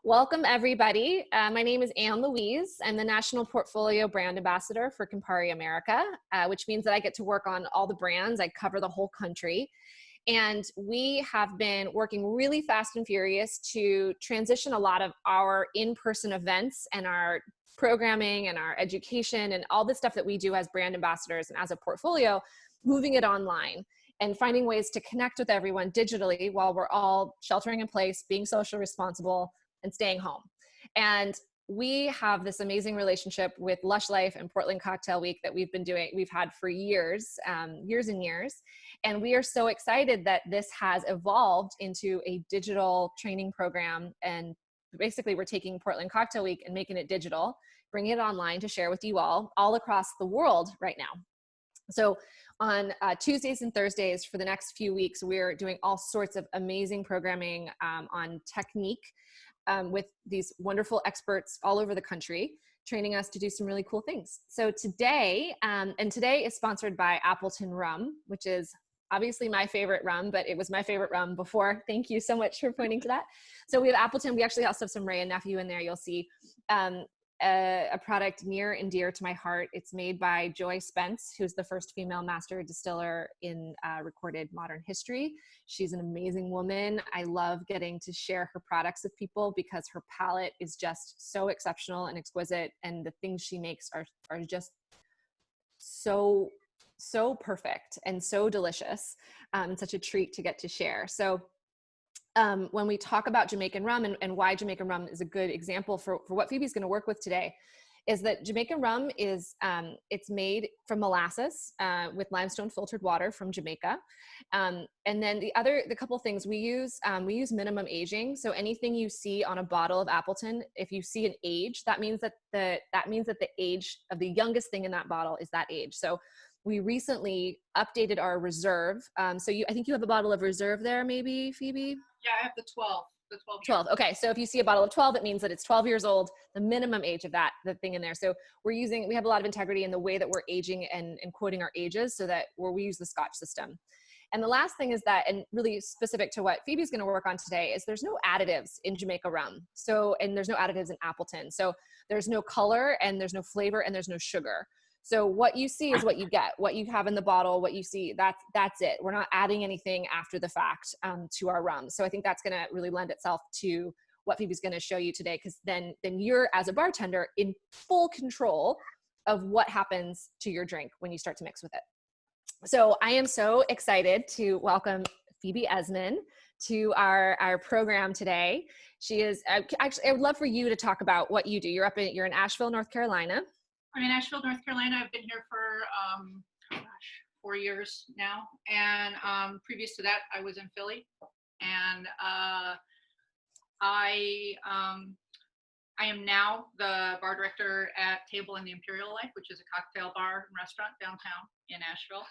Welcome, everybody. My name is Anne Louise. I'm the National Portfolio Brand Ambassador for Campari America, which means that I get to work on all the brands. I cover the whole country. And we have been working really fast and furious to transition a lot of our in-person events and our programming and our education and all the stuff that we do as brand ambassadors and as a portfolio, moving it online and finding ways to connect with everyone digitally while we're all sheltering in place, being socially responsible, and staying home. And we have this amazing relationship with Lush Life and Portland Cocktail Week that we've had for years, years and years. And we are so excited that this has evolved into a digital training program. And basically we're taking Portland Cocktail Week and making it digital, bringing it online to share with you all across the world right now. So on Tuesdays and Thursdays for the next few weeks, we're doing all sorts of amazing programming on technique with these wonderful experts all over the country, training us to do some really cool things. So today, and today is sponsored by Appleton Rum, which is obviously my favorite rum, but it was my favorite rum before. Thank you so much for pointing to that. So we have Appleton. We actually also have some Ray and Nephew in there. You'll see a product near and dear to my heart. It's made by Joy Spence, who's the first female master distiller in recorded modern history. She's an amazing woman. I love getting to share her products with people because her palate is just so exceptional and exquisite, and the things she makes are just so perfect and so delicious, and such a treat to get to share. So when we talk about Jamaican rum and why Jamaican rum is a good example for what Phoebe's going to work with today, is that Jamaican rum is, it's made from molasses with limestone filtered water from Jamaica. And then the couple things we use minimum aging. So anything you see on a bottle of Appleton, if you see an age, that means that the age of the youngest thing in that bottle is that age. So we recently updated our reserve. So I think you have a bottle of reserve there, maybe, Phoebe? Yeah, I have the 12. 12. Okay, so if you see a bottle of 12, it means that it's 12 years old, the minimum age of the thing in there. So we have a lot of integrity in the way that we're aging and quoting our ages, so that we use the Scotch system. And the last thing is that, and really specific to what Phoebe's going to work on today, is there's no additives in Jamaica rum. And there's no additives in Appleton. So there's no color and there's no flavor and there's no sugar. So what you see is what you get, what you have in the bottle, what you see, that's it. We're not adding anything after the fact to our rum. So I think that's going to really lend itself to what Phoebe's going to show you today, because then you're, as a bartender, in full control of what happens to your drink when you start to mix with it. So I am so excited to welcome Phoebe Esmon to our program today. She is, actually, I would love for you to talk about what you do. You're in Asheville, North Carolina. I'm in Asheville, North Carolina. I've been here for 4 years now, and previous to that, I was in Philly. And I am now the bar director at Table in the Imperial Life, which is a cocktail bar and restaurant downtown in Asheville.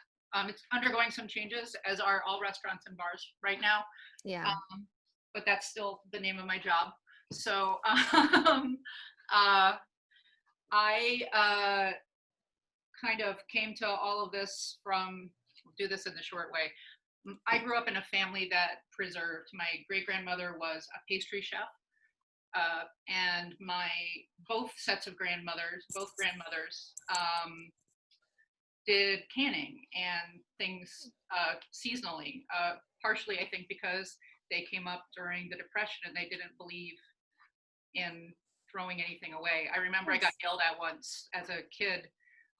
It's undergoing some changes, as are all restaurants and bars right now. Yeah. But that's still the name of my job. So I kind of came to all of this from, I'll do this in the short way. I grew up in a family that preserved. My great-grandmother was a pastry chef, and both grandmothers did canning and things seasonally, partially I think because they came up during the Depression and they didn't believe in throwing anything away. I remember I got yelled at once as a kid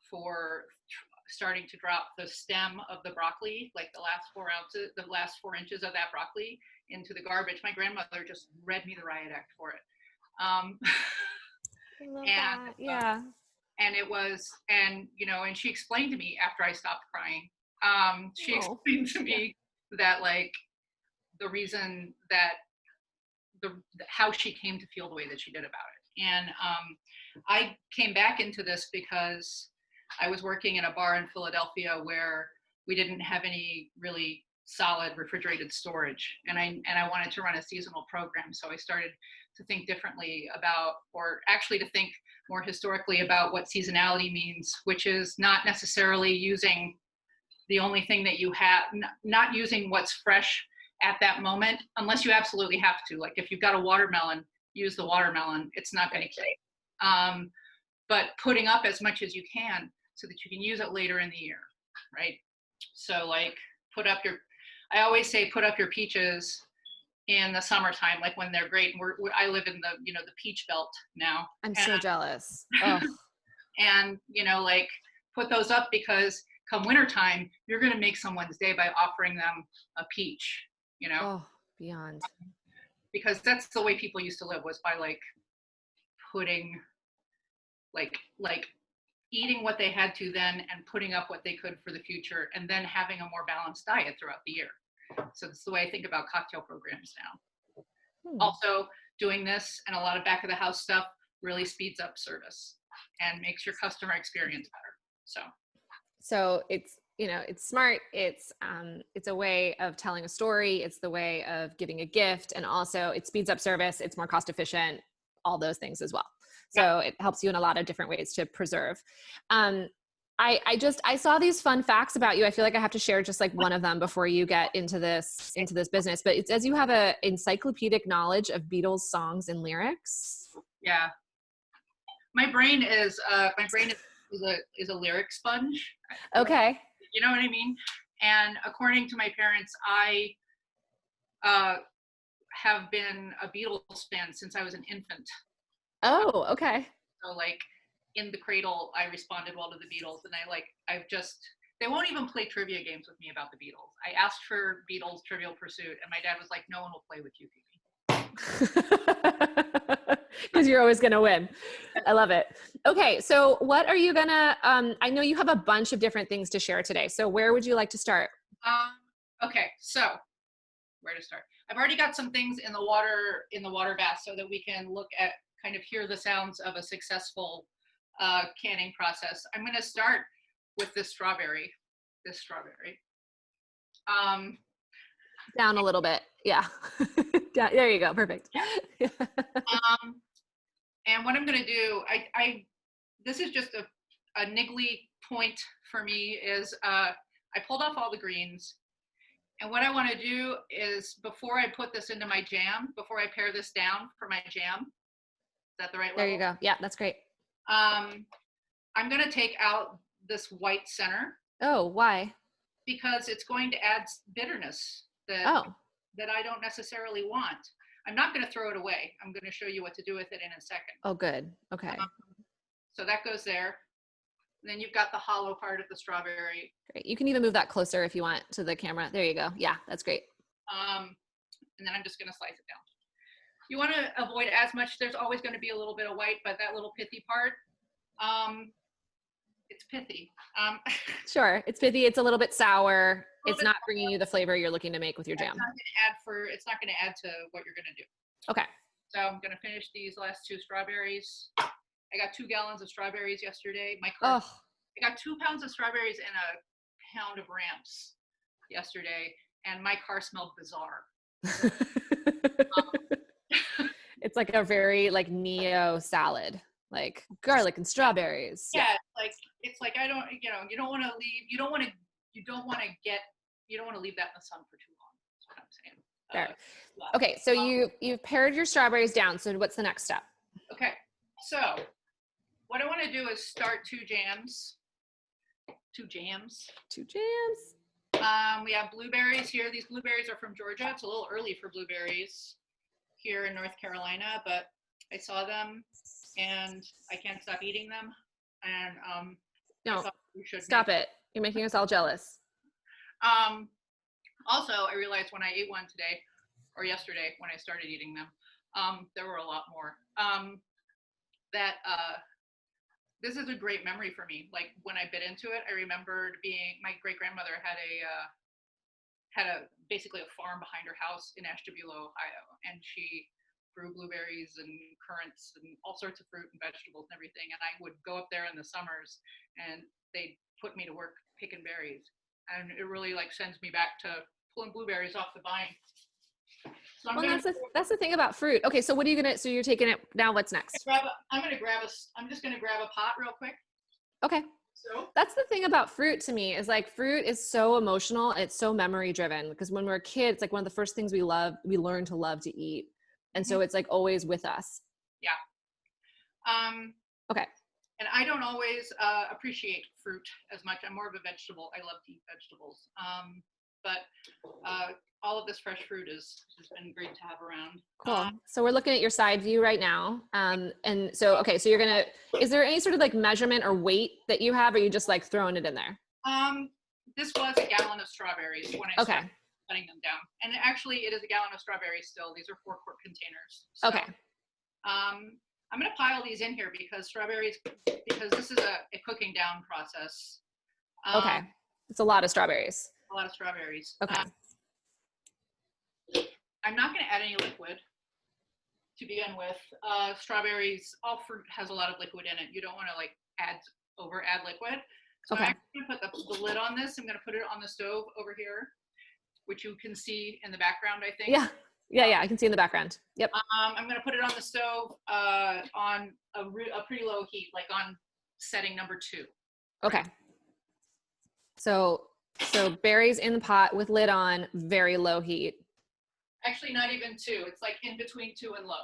for starting to drop the stem of the broccoli, like the last 4 inches of that broccoli into the garbage. My grandmother just read me the riot act for it. I love that. Yeah. And it was, and she explained to me after I stopped crying, she explained to me that, like, the reason that how she came to feel the way that she did about it. And I came back into this because I was working in a bar in Philadelphia where we didn't have any really solid refrigerated storage, and I wanted to run a seasonal program. So I started to think differently about, or actually to think more historically about, what seasonality means, which is not necessarily using the only thing that you have, not using what's fresh at that moment, unless you absolutely have to. Like if you've got a watermelon, use the watermelon, it's not going to keep. But putting up as much as you can so that you can use it later in the year, right? So like I always say put up your peaches in the summertime, like when they're great. And I live in the, the peach belt now. I'm so jealous. Oh. And, like put those up because come wintertime, you're going to make someone's day by offering them a peach, Oh, beyond. Because that's the way people used to live, was by like putting like eating what they had to then and putting up what they could for the future, and then having a more balanced diet throughout the year. So that's the way I think about cocktail programs now. Also, doing this and a lot of back of the house stuff really speeds up service and makes your customer experience better. So it's, it's smart. It's a way of telling a story. It's the way of giving a gift. And also it speeds up service. It's more cost efficient, all those things as well. So it helps you in a lot of different ways to preserve. I saw these fun facts about you. I feel like I have to share just like one of them before you get into this business, but it says you have a encyclopedic knowledge of Beatles songs and lyrics. Yeah. My brain is a lyric sponge. Okay. You know what I mean? And according to my parents, I have been a Beatles fan since I was an infant. Oh, okay. So like in the cradle, I responded well to the Beatles, and they won't even play trivia games with me about the Beatles. I asked for Beatles Trivial Pursuit, and my dad was like, no one will play with you, Phoebe. Because you're always going to win. I love it. Okay. So what are you going to, I know you have a bunch of different things to share today. So where would you like to start? Okay. So where to start? I've already got some things in the water bath so that we can look at, kind of hear the sounds of a successful canning process. I'm going to start with this strawberry. Down a little bit. Yeah. There you go. Perfect. Yeah. And what I'm going to do, this is just a niggly point for me, is I pulled off all the greens. And what I want to do is, before I put this into my jam, before I pare this down for my jam, is that the right level? There you go. Yeah, that's great. I'm going to take out this white center. Oh, why? Because it's going to add bitterness that I don't necessarily want. I'm not going to throw it away. I'm going to show you what to do with it in a second. Oh, good. Okay. So that goes there. And then you've got the hollow part of the strawberry. Great. You can even move that closer if you want to the camera. There you go. Yeah, that's great. And then I'm just going to slice it down. You want to avoid as much. There's always going to be a little bit of white, but that little pithy part, it's pithy. Sure. It's pithy. It's a little bit sour. It's not bringing you the flavor you're looking to make with your jam. It's not going to add to what you're going to do. Okay. So I'm going to finish these last two strawberries. I got 2 gallons of strawberries yesterday. I got 2 pounds of strawberries and a pound of ramps yesterday, and my car smelled bizarre. It's like a very like neo salad, like garlic and strawberries. Yeah, it's like I don't, you don't want to leave that in the sun for too long. That's what I'm saying. There. Okay, so you've pared your strawberries down. So what's the next step? Okay, so what I want to do is start 2 jams. We have blueberries here. These blueberries are from Georgia. It's a little early for blueberries here in North Carolina, but I saw them and I can't stop eating them. And no, stop it. You're making us all jealous. Also, I realized when I ate one today, or yesterday when I started eating them, there were a lot more. This is a great memory for me. Like when I bit into it, I remembered my great grandmother had basically a farm behind her house in Ashtabula, Ohio, and she grew blueberries and currants and all sorts of fruit and vegetables and everything. And I would go up there in the summers, and they'd put me to work picking berries, and it really like sends me back to pulling blueberries off the vine. So that's the thing about fruit. Okay, so what are you gonna? So you're taking it now. What's next? I'm just gonna grab a pot real quick. Okay. So that's the thing about fruit to me, is like fruit is so emotional. It's so memory driven, because when we're kids, like one of the first things we learn to love to eat And so it's like always with us. Yeah. Okay. And I don't always appreciate fruit as much. I'm more of a vegetable. I love to eat vegetables. But all of this fresh fruit has been great to have around. Cool. So we're looking at your side view right now. And so, okay, so you're gonna, is there any sort of like measurement or weight that you have, or are you just like throwing it in there? This was a gallon of strawberries when I started cutting them down. And actually it is a gallon of strawberries still. These are 4-quart containers. So, okay. I'm going to pile these in here because this is a cooking down process. Okay. It's a lot of strawberries. A lot of strawberries. Okay. I'm not going to add any liquid to begin with. Strawberries, all fruit has a lot of liquid in it. You don't want to like add liquid. So I'm going to put the lid on this. I'm going to put it on the stove over here, which you can see in the background, I think. Yeah, I can see in the background. Yep. I'm going to put it on the stove on a pretty low heat, like on setting number 2. Okay. So berries in the pot with lid on, very low heat. Actually, not even 2. It's like in between 2 and low.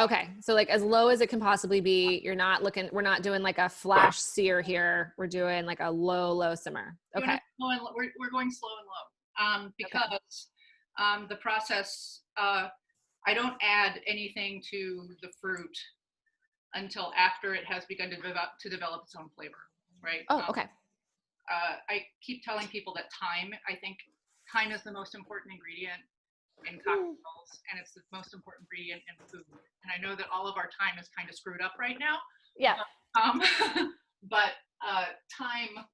Okay. So like as low as it can possibly be. We're not doing like a flash sear here. We're doing like a low simmer. Okay. We're going slow and low because the process, I don't add anything to the fruit until after it has begun to develop its own flavor, right? Oh, okay. I keep telling people that I think thyme is the most important ingredient in cocktails, and it's the most important ingredient in food. And I know that all of our thyme is kind of screwed up right now. Yeah. But thyme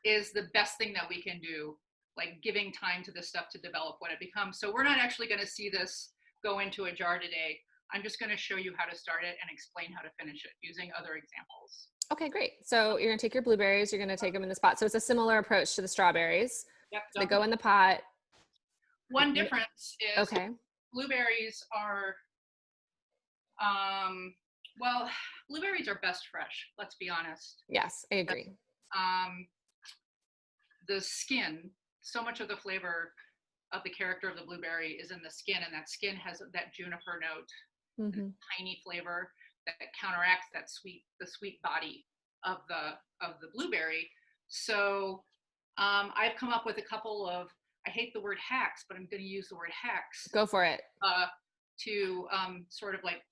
is the best thing that we can do, like giving time to this stuff to develop what it becomes. So we're not actually going to see this go into a jar today. I'm just going to show you how to start it and explain how to finish it using other examples. Okay, great. So you're going to take your blueberries, you're going to take them in this pot. So it's a similar approach to the strawberries. Yep. They go in the pot. One difference is okay. Blueberries are, blueberries are best fresh. Let's be honest. Yes, I agree. The skin, so much of the flavor of the character of the blueberry is in the skin, and that skin has that juniper note, tiny flavor that counteracts the sweet body of the blueberry. So I've come up with a couple of, I hate the word hacks, but I'm going to use the word hacks. Go for it. To sort of like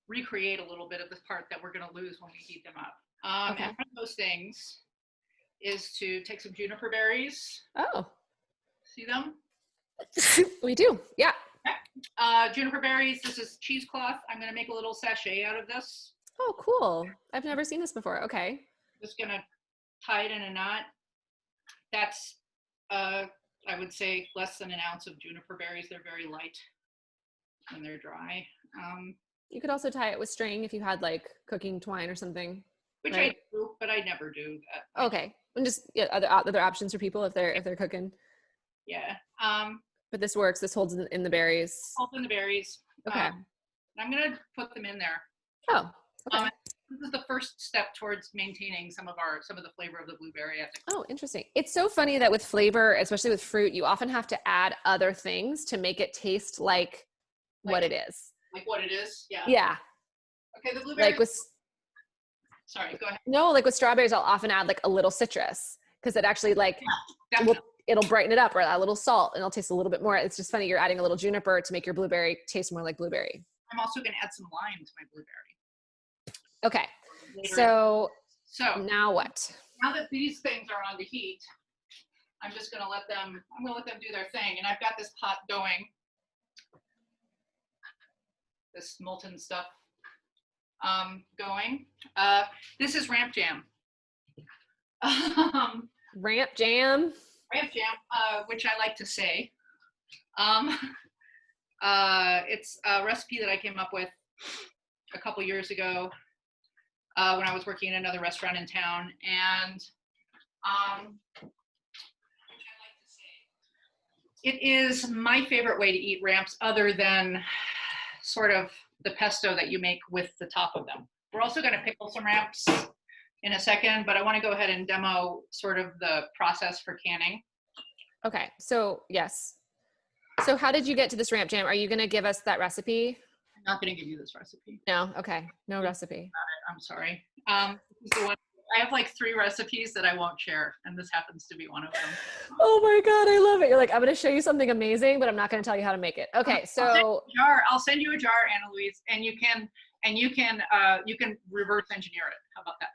recreate a little bit of the part that we're going to lose when we heat them up. And one of those things is to take some juniper berries. Oh. See them? We do, yeah. Okay. Juniper berries, this is cheesecloth. I'm going to make a little sachet out of this. Oh, cool. I've never seen this before. Okay. Just going to tie it in a knot. That's, I would say, less than an ounce of juniper berries. They're very light when they're dry. You could also tie it with string if you had like cooking twine or something. Which I do, but I never do that. Okay. And just other options for people if they're cooking. Yeah. But this works. This holds in the berries. Holds in the berries. Okay. I'm going to put them in there. Oh, okay. This is the first step towards maintaining some of the flavor of the blueberry. Oh, interesting. It's so funny that with flavor, especially with fruit, you often have to add other things to make it taste like what it is. Like what it is? Yeah. Yeah. Okay, the blueberry. Sorry, go ahead. No, like with strawberries, I'll often add like a little citrus because it actually it'll brighten it up, or a little salt, and it'll taste a little bit more. It's just funny. You're adding a little juniper to make your blueberry taste more like blueberry. I'm also going to add some lime to my blueberry. Okay. So now what? Now that these things are on the heat, I'm just going to let them do their thing. And I've got this pot going, this molten stuff going. This is ramp jam. Ramp jam? Ramp jam, which I like to say. It's a recipe that I came up with a couple years ago when I was working in another restaurant in town. And it is my favorite way to eat ramps, other than sort of the pesto that you make with the top of them. We're also going to pickle some ramps in a second, but I want to go ahead and demo sort of the process for canning. Okay, so yes. So how did you get to this ramp jam? Are you going to give us that recipe? I'm not going to give you this recipe. No. Okay. No recipe. I'm sorry. This is the one. I have like 3 recipes that I won't share, and this happens to be one of them. Oh my God, I love it. You're like, I'm going to show you something amazing, but I'm not going to tell you how to make it. Okay, so I'll send you a jar, Anna Louise, and you can reverse engineer it. How about that?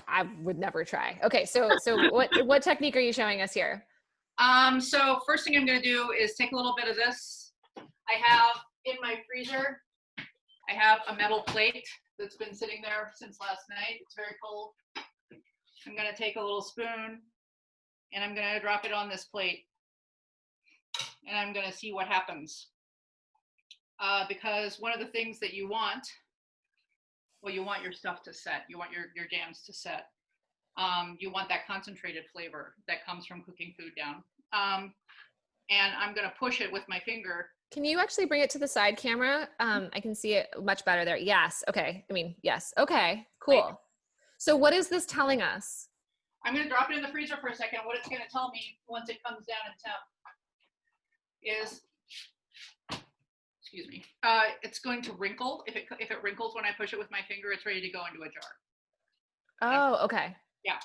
I would never try. Okay, so what technique are you showing us here? So first thing I'm going to do is take a little bit of this. I have in my freezer, I have a metal plate that's been sitting there since last night. It's very cold. I'm going to take a little spoon and I'm going to drop it on this plate. And I'm going to see what happens. Because one of the things that you want, well, you want your stuff to set. You want your jams to set. You want that concentrated flavor that comes from cooking food down. And I'm going to push it with my finger. Can you actually bring it to the side camera? I can see it much better there. Yes. Okay. I mean, yes. Okay, cool. Right. So what is this telling us? I'm going to drop it in the freezer for a second. What it's going to tell me once it comes down in temp is, excuse me, it's going to wrinkle. If it wrinkles when I push it with my finger, it's ready to go into a jar. Oh, okay. Yeah.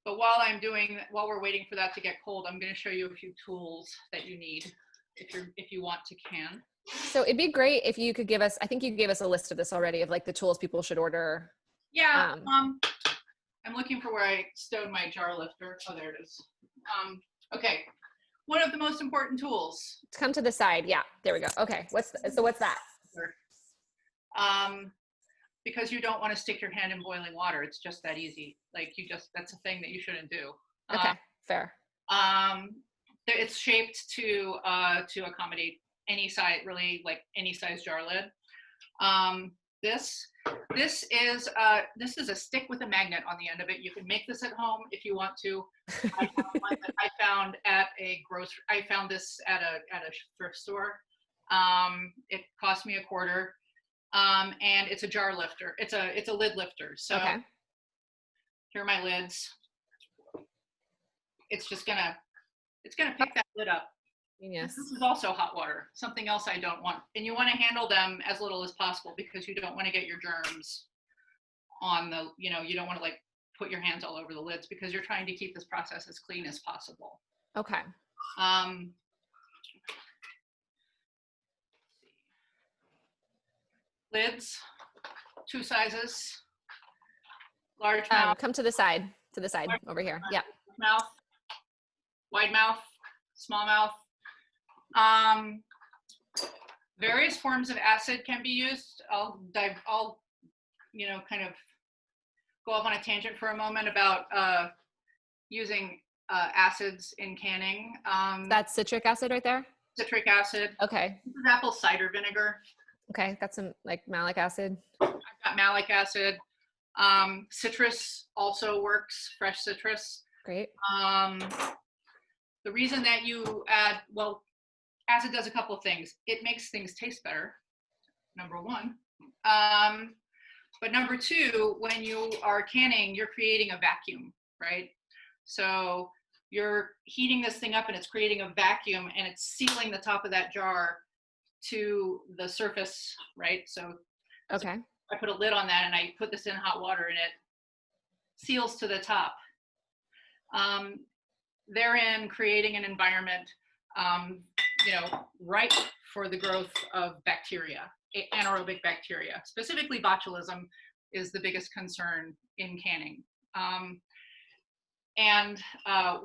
But while we're waiting for that to get cold, I'm going to show you a few tools that you need if you want to can. So it'd be great if you could give us, I think you gave us a list of this already, of like the tools people should order. Yeah. I'm looking for where I stowed my jar lifter. Oh, there it is. Okay. One of the most important tools. Come to the side. Yeah, there we go. Okay. What's that? Because you don't want to stick your hand in boiling water. It's just that easy. Like that's a thing that you shouldn't do. Okay, fair. It's shaped to accommodate any size, really like any size jar lid. This is a stick with a magnet on the end of it. You can make this at home if you want to. I have one that I found at a grocery. I found this at a thrift store. It cost me $0.25. And it's a jar lifter. It's a lid lifter. So okay. Here are my lids. It's gonna pick that lid up. Yes. This is also hot water, something else I don't want. And you want to handle them as little as possible because you don't want to get your germs on the, you don't want to like put your hands all over the lids because you're trying to keep this process as clean as possible. Okay. Lids, 2 sizes, large mouth. Come to the side over here. Yeah. Mouth, wide mouth, small mouth. Various forms of acid can be used. I'll kind of go off on a tangent for a moment about using acids in canning. That's citric acid right there? Citric acid. Okay. This is apple cider vinegar. Okay, got some like malic acid. I've got malic acid. Citrus also works, fresh citrus. Great. The reason that you add, well, acid does a couple of things. It makes things taste better, number one. But number two, when you are canning, you're creating a vacuum, right? So you're heating this thing up and it's creating a vacuum and it's sealing the top of that jar to the surface, right? So, okay. So I put a lid on that and I put this in hot water and it seals to the top. Therein creating an environment, ripe for the growth of bacteria, anaerobic bacteria. Specifically, botulism is the biggest concern in canning. And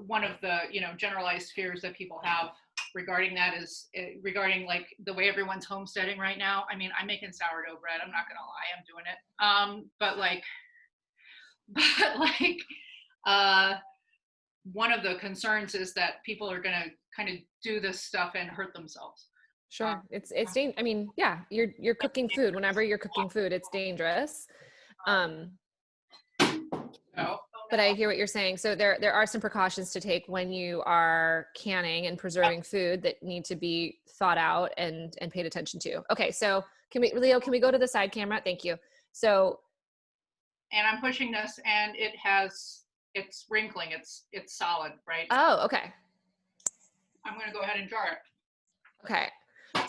one of the, generalized fears that people have regarding that is regarding like the way everyone's homesteading right now. I mean, I'm making sourdough bread. I'm not gonna lie, I'm doing it. One of the concerns is that people are gonna kind of do this stuff and hurt themselves. Sure, it's I mean, yeah, you're cooking food. Whenever you're cooking food, it's dangerous. But I hear what you're saying. So there are some precautions to take when you are canning and preserving food that need to be thought out and paid attention to. Okay, so Leo, can we go to the side camera? Thank you. So, and I'm pushing this, and it's wrinkling. It's solid, right? Oh, okay. I'm going to go ahead and jar it. Okay.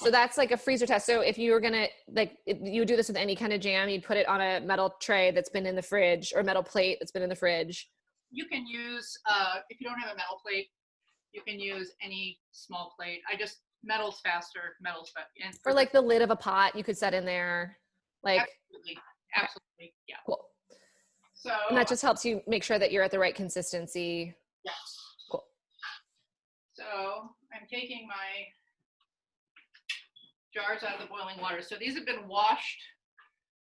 So that's like a freezer test. So if you were gonna, like, if you would do this with any kind of jam, you'd put it on a metal tray that's been in the fridge, or metal plate that's been in the fridge. You can use, if you don't have a metal plate, you can use any small plate. Metal's faster, Or like the lid of a pot you could set in there. Like, absolutely, yeah. Cool. So, and that just helps you make sure that you're at the right consistency. Yes. Cool. So I'm taking my jars out of the boiling water. So these have been washed.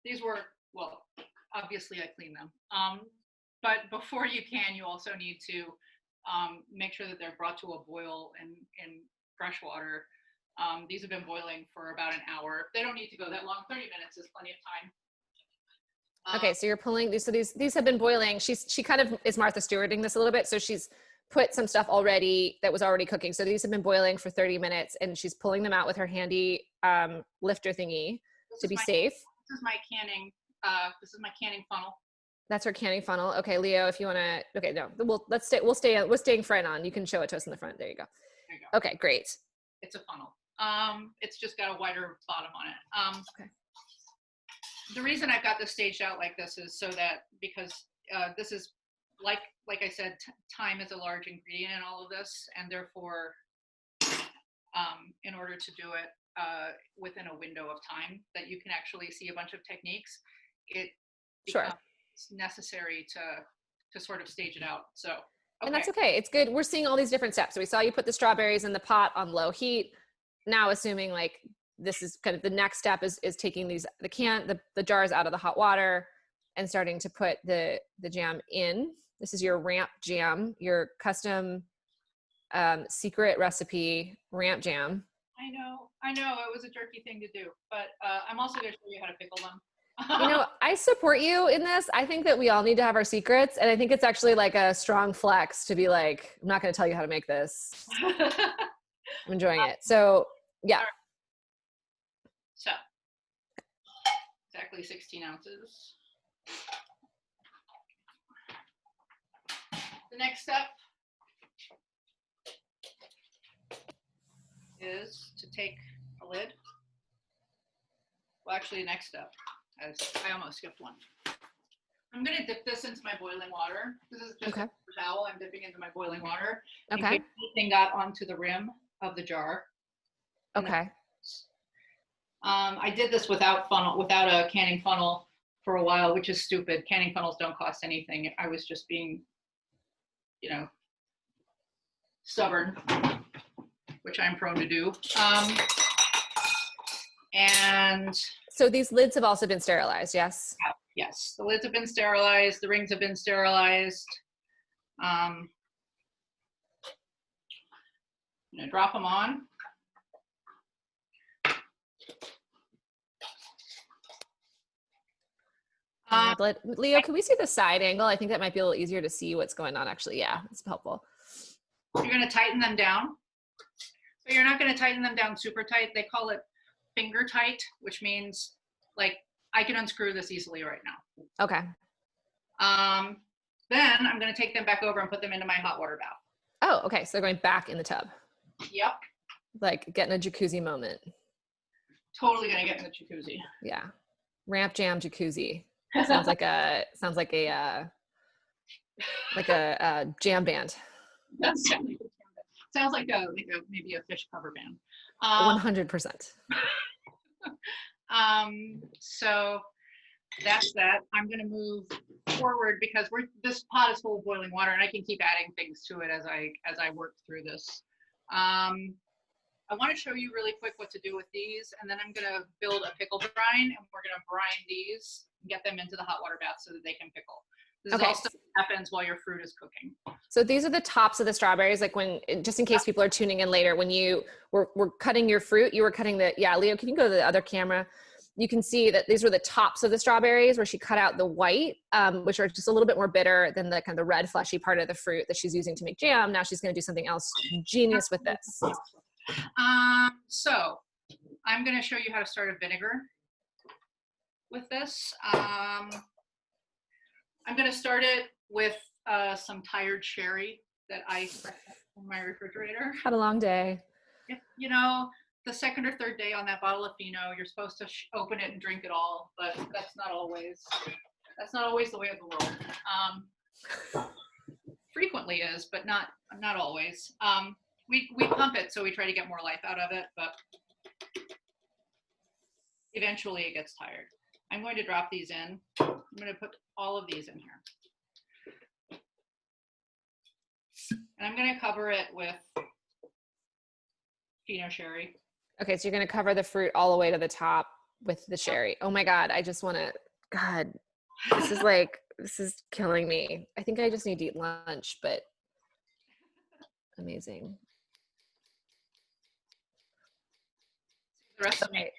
These were, well, obviously I cleaned them. But before you can, you also need to make sure that they're brought to a boil in fresh water. These have been boiling for about an hour. They don't need to go that long. 30 minutes is plenty of time. Okay, so you're pulling these. So these have been boiling. She kind of is Martha Stewarting this a little bit. So she's put some stuff already that was already cooking. So these have been boiling for 30 minutes, and she's pulling them out with her handy lifter thingy to be safe. This is my canning. This is my canning funnel. That's her canning funnel. Okay, Leo, if you want to. Okay, no, we're staying front on. You can show it to us in the front. There you go. There you go. Okay, great. It's a funnel. It's just got a wider bottom on it. Okay. The reason I've got this staged out like this is so that, because this is, like I said, time is a large ingredient in all of this, and therefore, in order to do it within a window of time that you can actually see a bunch of techniques, it becomes necessary to sort of stage it out. So, okay. And that's okay. It's good. We're seeing all these different steps. So we saw you put the strawberries in the pot on low heat. Now, assuming like this is kind of the next step is taking the jars out of the hot water and starting to put the jam in. This is your ramp jam, your custom secret recipe ramp jam. I know it was a jerky thing to do, but I'm also going to show you how to pickle them. You know, I support you in this. I think that we all need to have our secrets, and I think it's actually like a strong flex to be like, I'm not going to tell you how to make this. I'm enjoying it. So yeah. So exactly 16 ounces. The next step is to take a lid. Well, actually, the next step, as I almost skipped one. I'm going to dip this into my boiling water. This is just a towel. I'm dipping into my boiling water. Okay. In case anything got onto the rim of the jar. Okay. I did this without a canning funnel for a while, which is stupid. Canning funnels don't cost anything. I was just being, stubborn, which I'm prone to do. And so these lids have also been sterilized, yes? Yes, the lids have been sterilized. The rings have been sterilized. I'm gonna drop them on. Leo, can we see the side angle? I think that might be a little easier to see what's going on, actually. Yeah, it's helpful. You're going to tighten them down, but you're not going to tighten them down super tight. They call it finger tight, which means like I can unscrew this easily right now. Okay. Then I'm going to take them back over and put them into my hot water bath. Oh, okay. So they're going back in the tub. Yep. Like getting a jacuzzi moment. Totally going to get in the jacuzzi. Yeah. Ramp jam jacuzzi. Sounds like a jam band. That sounds like maybe a fish cover band. 100%. So that's that. I'm going to move forward because this pot is full of boiling water, and I can keep adding things to it as I work through this. I want to show you really quick what to do with these, and then I'm going to build a pickle brine, and we're going to brine these and get them into the hot water bath so that they can pickle. This is all stuff that happens while your fruit is cooking. So these are the tops of the strawberries, like when, just in case people are tuning in later, when you were cutting your fruit, you were cutting Leo, can you go to the other camera? You can see that these were the tops of the strawberries where she cut out the white, which are just a little bit more bitter than the kind of the red fleshy part of the fruit that she's using to make jam. Now she's going to do something else genius with this. So I'm going to show you how to start a vinegar with this. I'm going to start it with some tired sherry that I in my refrigerator. Had a long day. If, you know, the second or third day on that bottle of Fino, you're supposed to open it and drink it all, but that's not always the way of the world. Frequently is, but not always. We pump it, so we try to get more life out of it, but eventually it gets tired. I'm going to drop these in. I'm going to put all of these in here. And I'm going to cover it with Fino sherry. Okay, so you're going to cover the fruit all the way to the top with the sherry. Oh my God, I just want to, God, this is killing me. I think I just need to eat lunch, but amazing. The rest of me.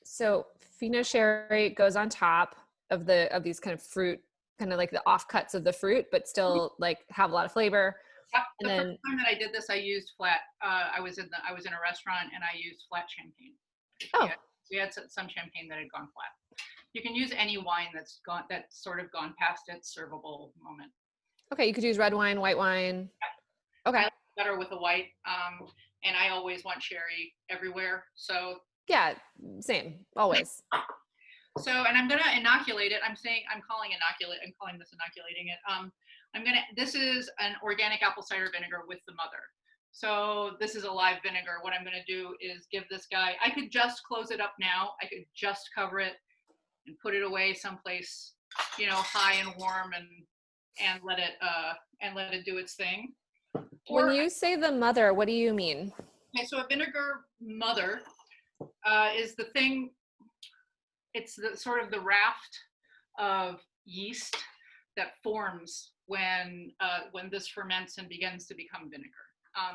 So Fino sherry goes on top of these kind of fruit, kind of like the offcuts of the fruit, but still like have a lot of flavor. The first time that I did this, I used flat. I was in a restaurant and I used flat champagne. Oh, we had some champagne that had gone flat. You can use any wine that's sort of gone past its servable moment. Okay, you could use red wine, white wine. Okay. I like it better with a white, and I always want sherry everywhere. So yeah, same, always. So, and I'm gonna inoculate it. I'm calling this inoculating it. This is an organic apple cider vinegar with the mother. So this is a live vinegar. What I'm gonna do is give this guy, I could just close it up now. I could just cover it and put it away someplace, you know, high and warm and let it do its thing. When you say the mother, what do you mean? Okay, so a vinegar mother is the thing. It's the sort of the raft of yeast that forms when this ferments and begins to become vinegar.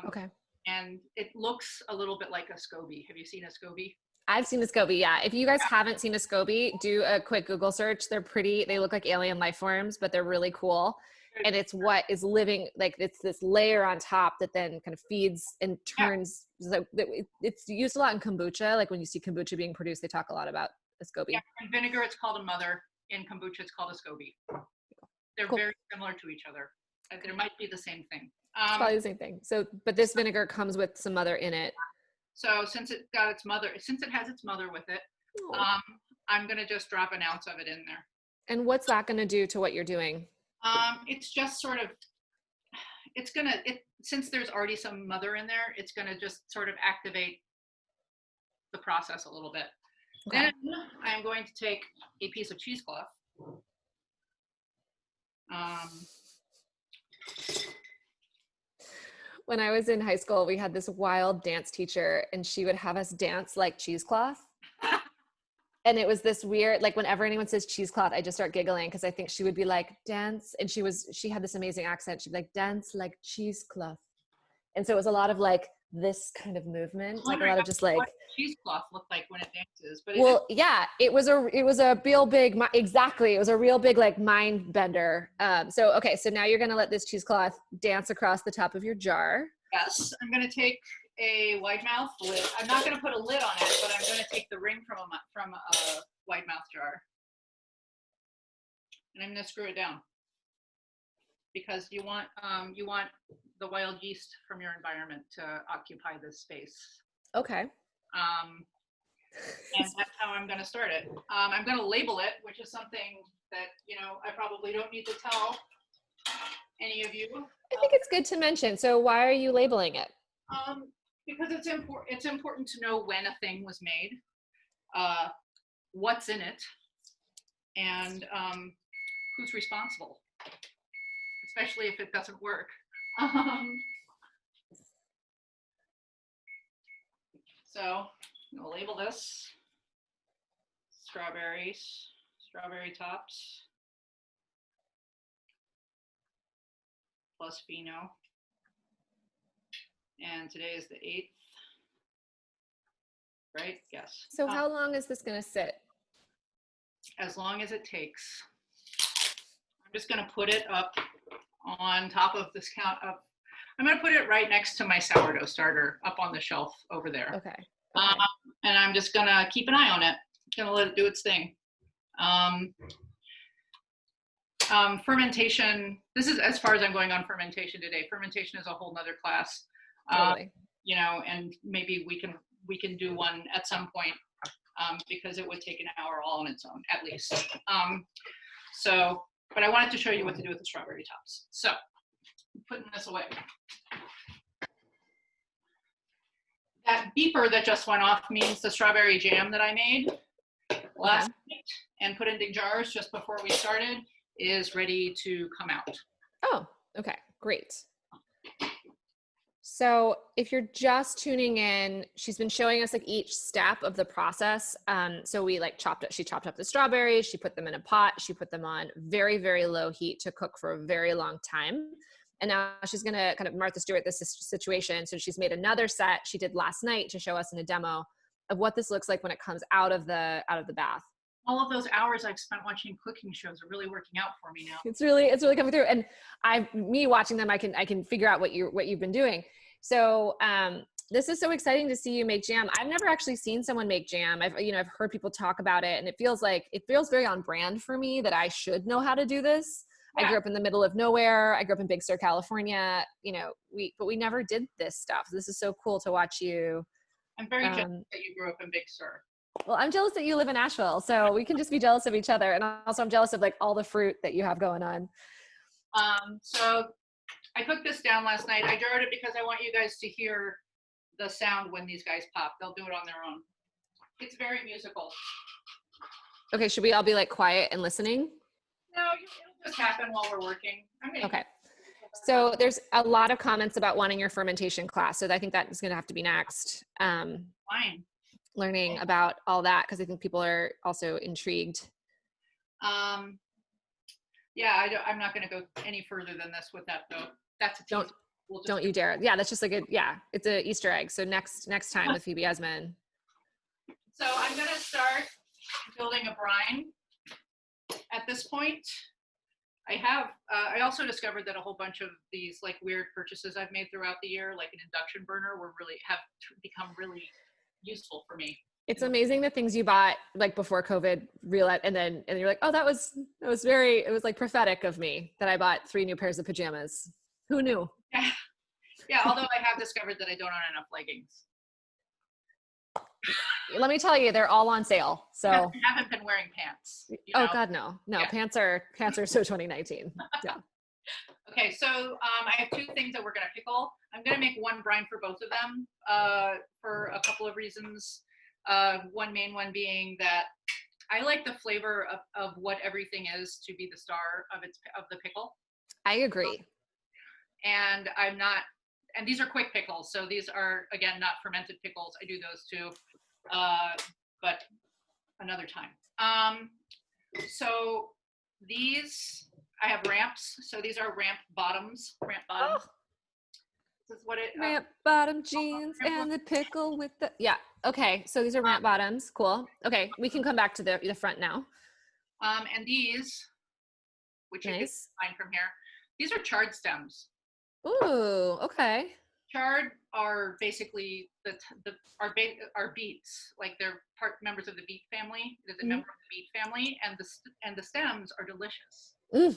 Okay. And it looks a little bit like a SCOBY. Have you seen a SCOBY? I've seen a SCOBY, yeah. If you guys haven't seen a SCOBY, do a quick Google search. They're pretty, they look like alien life forms, but they're really cool. And it's what is living, like it's this layer on top that then kind of feeds and turns, so it's used a lot in kombucha. Like when you see kombucha being produced, they talk a lot about a SCOBY. Yeah, in vinegar, it's called a mother. In kombucha, it's called a SCOBY. They're very similar to each other. There might be the same thing. It's probably the same thing. So, but this vinegar comes with some mother in it. So since it has its mother with it, I'm going to just drop an ounce of it in there. And what's that going to do to what you're doing? It's just sort of, since there's already some mother in there, it's going to just sort of activate the process a little bit. Okay. Then I'm going to take a piece of cheesecloth. When I was in high school, we had this wild dance teacher and she would have us dance like cheesecloth. And it was this weird, like whenever anyone says cheesecloth, I just start giggling because I think she would be like, dance. And she had this amazing accent. She'd be like, dance like cheesecloth. And so it was a lot of like this kind of movement, like a lot of just like. What does cheesecloth look like when it dances? But yeah, it was a real big, exactly. It was a real big like mind bender. So, okay. So now you're going to let this cheesecloth dance across the top of your jar. Yes. I'm going to take a wide mouth lid. I'm not going to put a lid on it, but I'm going to take the ring from a wide mouth jar. And I'm going to screw it down because you want the wild yeast from your environment to occupy this space. Okay. And that's how I'm going to start it. I'm going to label it, which is something that, I probably don't need to tell any of you. I think it's good to mention. So why are you labeling it? Because it's important to know when a thing was made, what's in it, and who's responsible, especially if it doesn't work. So I'm gonna label this strawberry tops plus Fino. And today is the 8th, right? Yes. So how long is this going to sit? As long as it takes. I'm just going to put it up on top of this I'm going to put it right next to my sourdough starter up on the shelf over there. Okay. And I'm just going to keep an eye on it. Going to let it do its thing. Fermentation, this is as far as I'm going on fermentation today. Fermentation is a whole nother class. Totally. You know, and maybe we can do one at some point, because it would take an hour all on its own, at least. So, but I wanted to show you what to do with the strawberry tops. So, I'm putting this away. That beeper that just went off means the strawberry jam that I made last night and put into jars just before we started is ready to come out. Oh, okay, great. So if you're just tuning in, she's been showing us like each step of the process. So we like she chopped up the strawberries, she put them in a pot, she put them on very, very low heat to cook for a very long time. And now she's gonna kind of Martha Stewart this situation. So she's made another set she did last night to show us in a demo of what this looks like when it comes out of the bath. All of those hours I've spent watching cooking shows are really working out for me now. It's really coming through. And me watching them, I can figure out what you've been doing. So this is so exciting to see you make jam. I've never actually seen someone make jam. I've heard people talk about it, and it feels very on brand for me that I should know how to do this. Yeah. I grew up in the middle of nowhere. I grew up in Big Sur, California. But we never did this stuff. This is so cool to watch you. I'm very jealous that you grew up in Big Sur. Well, I'm jealous that you live in Nashville, so we can just be jealous of each other. And also I'm jealous of like all the fruit that you have going on. So I cooked this down last night. I jarred it because I want you guys to hear the sound when these guys pop. They'll do it on their own. It's very musical. Okay, should we all be like quiet and listening? No, it'll just happen while we're working. Okay. So there's a lot of comments about wanting your fermentation class. So I think that is going to have to be next. Fine. Learning about all that, because I think people are also intrigued. Yeah, I'm not going to go any further than this with that though. That's a tease. Don't you dare. Yeah, that's just like it's a Easter egg. So next time with Phoebe Esmon. So I'm going to start building a brine at this point. I also discovered that a whole bunch of these like weird purchases I've made throughout the year, like an induction burner, have become really useful for me. It's amazing the things you bought like before COVID realized, and you're like, oh, it was like prophetic of me that I bought 3 new pairs of pajamas. Who knew? Yeah. Although I have discovered that I don't own enough leggings. Let me tell you, they're all on sale. So I haven't been wearing pants. Oh God, no. Yeah. Pants are so 2019. Yeah. Okay, so I have 2 things that we're going to pickle. I'm going to make one brine for both of them for a couple of reasons. One main one being that I like the flavor of what everything is to be the star of the pickle. I agree. And these are quick pickles. So these are, again, not fermented pickles. I do those too, but another time. So these, I have ramps. So these are ramp bottoms. Oh. This is what it. Ramp bottom jeans and the pickle with the, yeah. Okay. So these are ramp bottoms. Cool. Okay. We can come back to the front now. And these, which you can find from here, these are chard stems. Ooh, okay. Chard are basically are beets, like they're members of the beet family. It is a member of the beet family, and the stems are delicious. And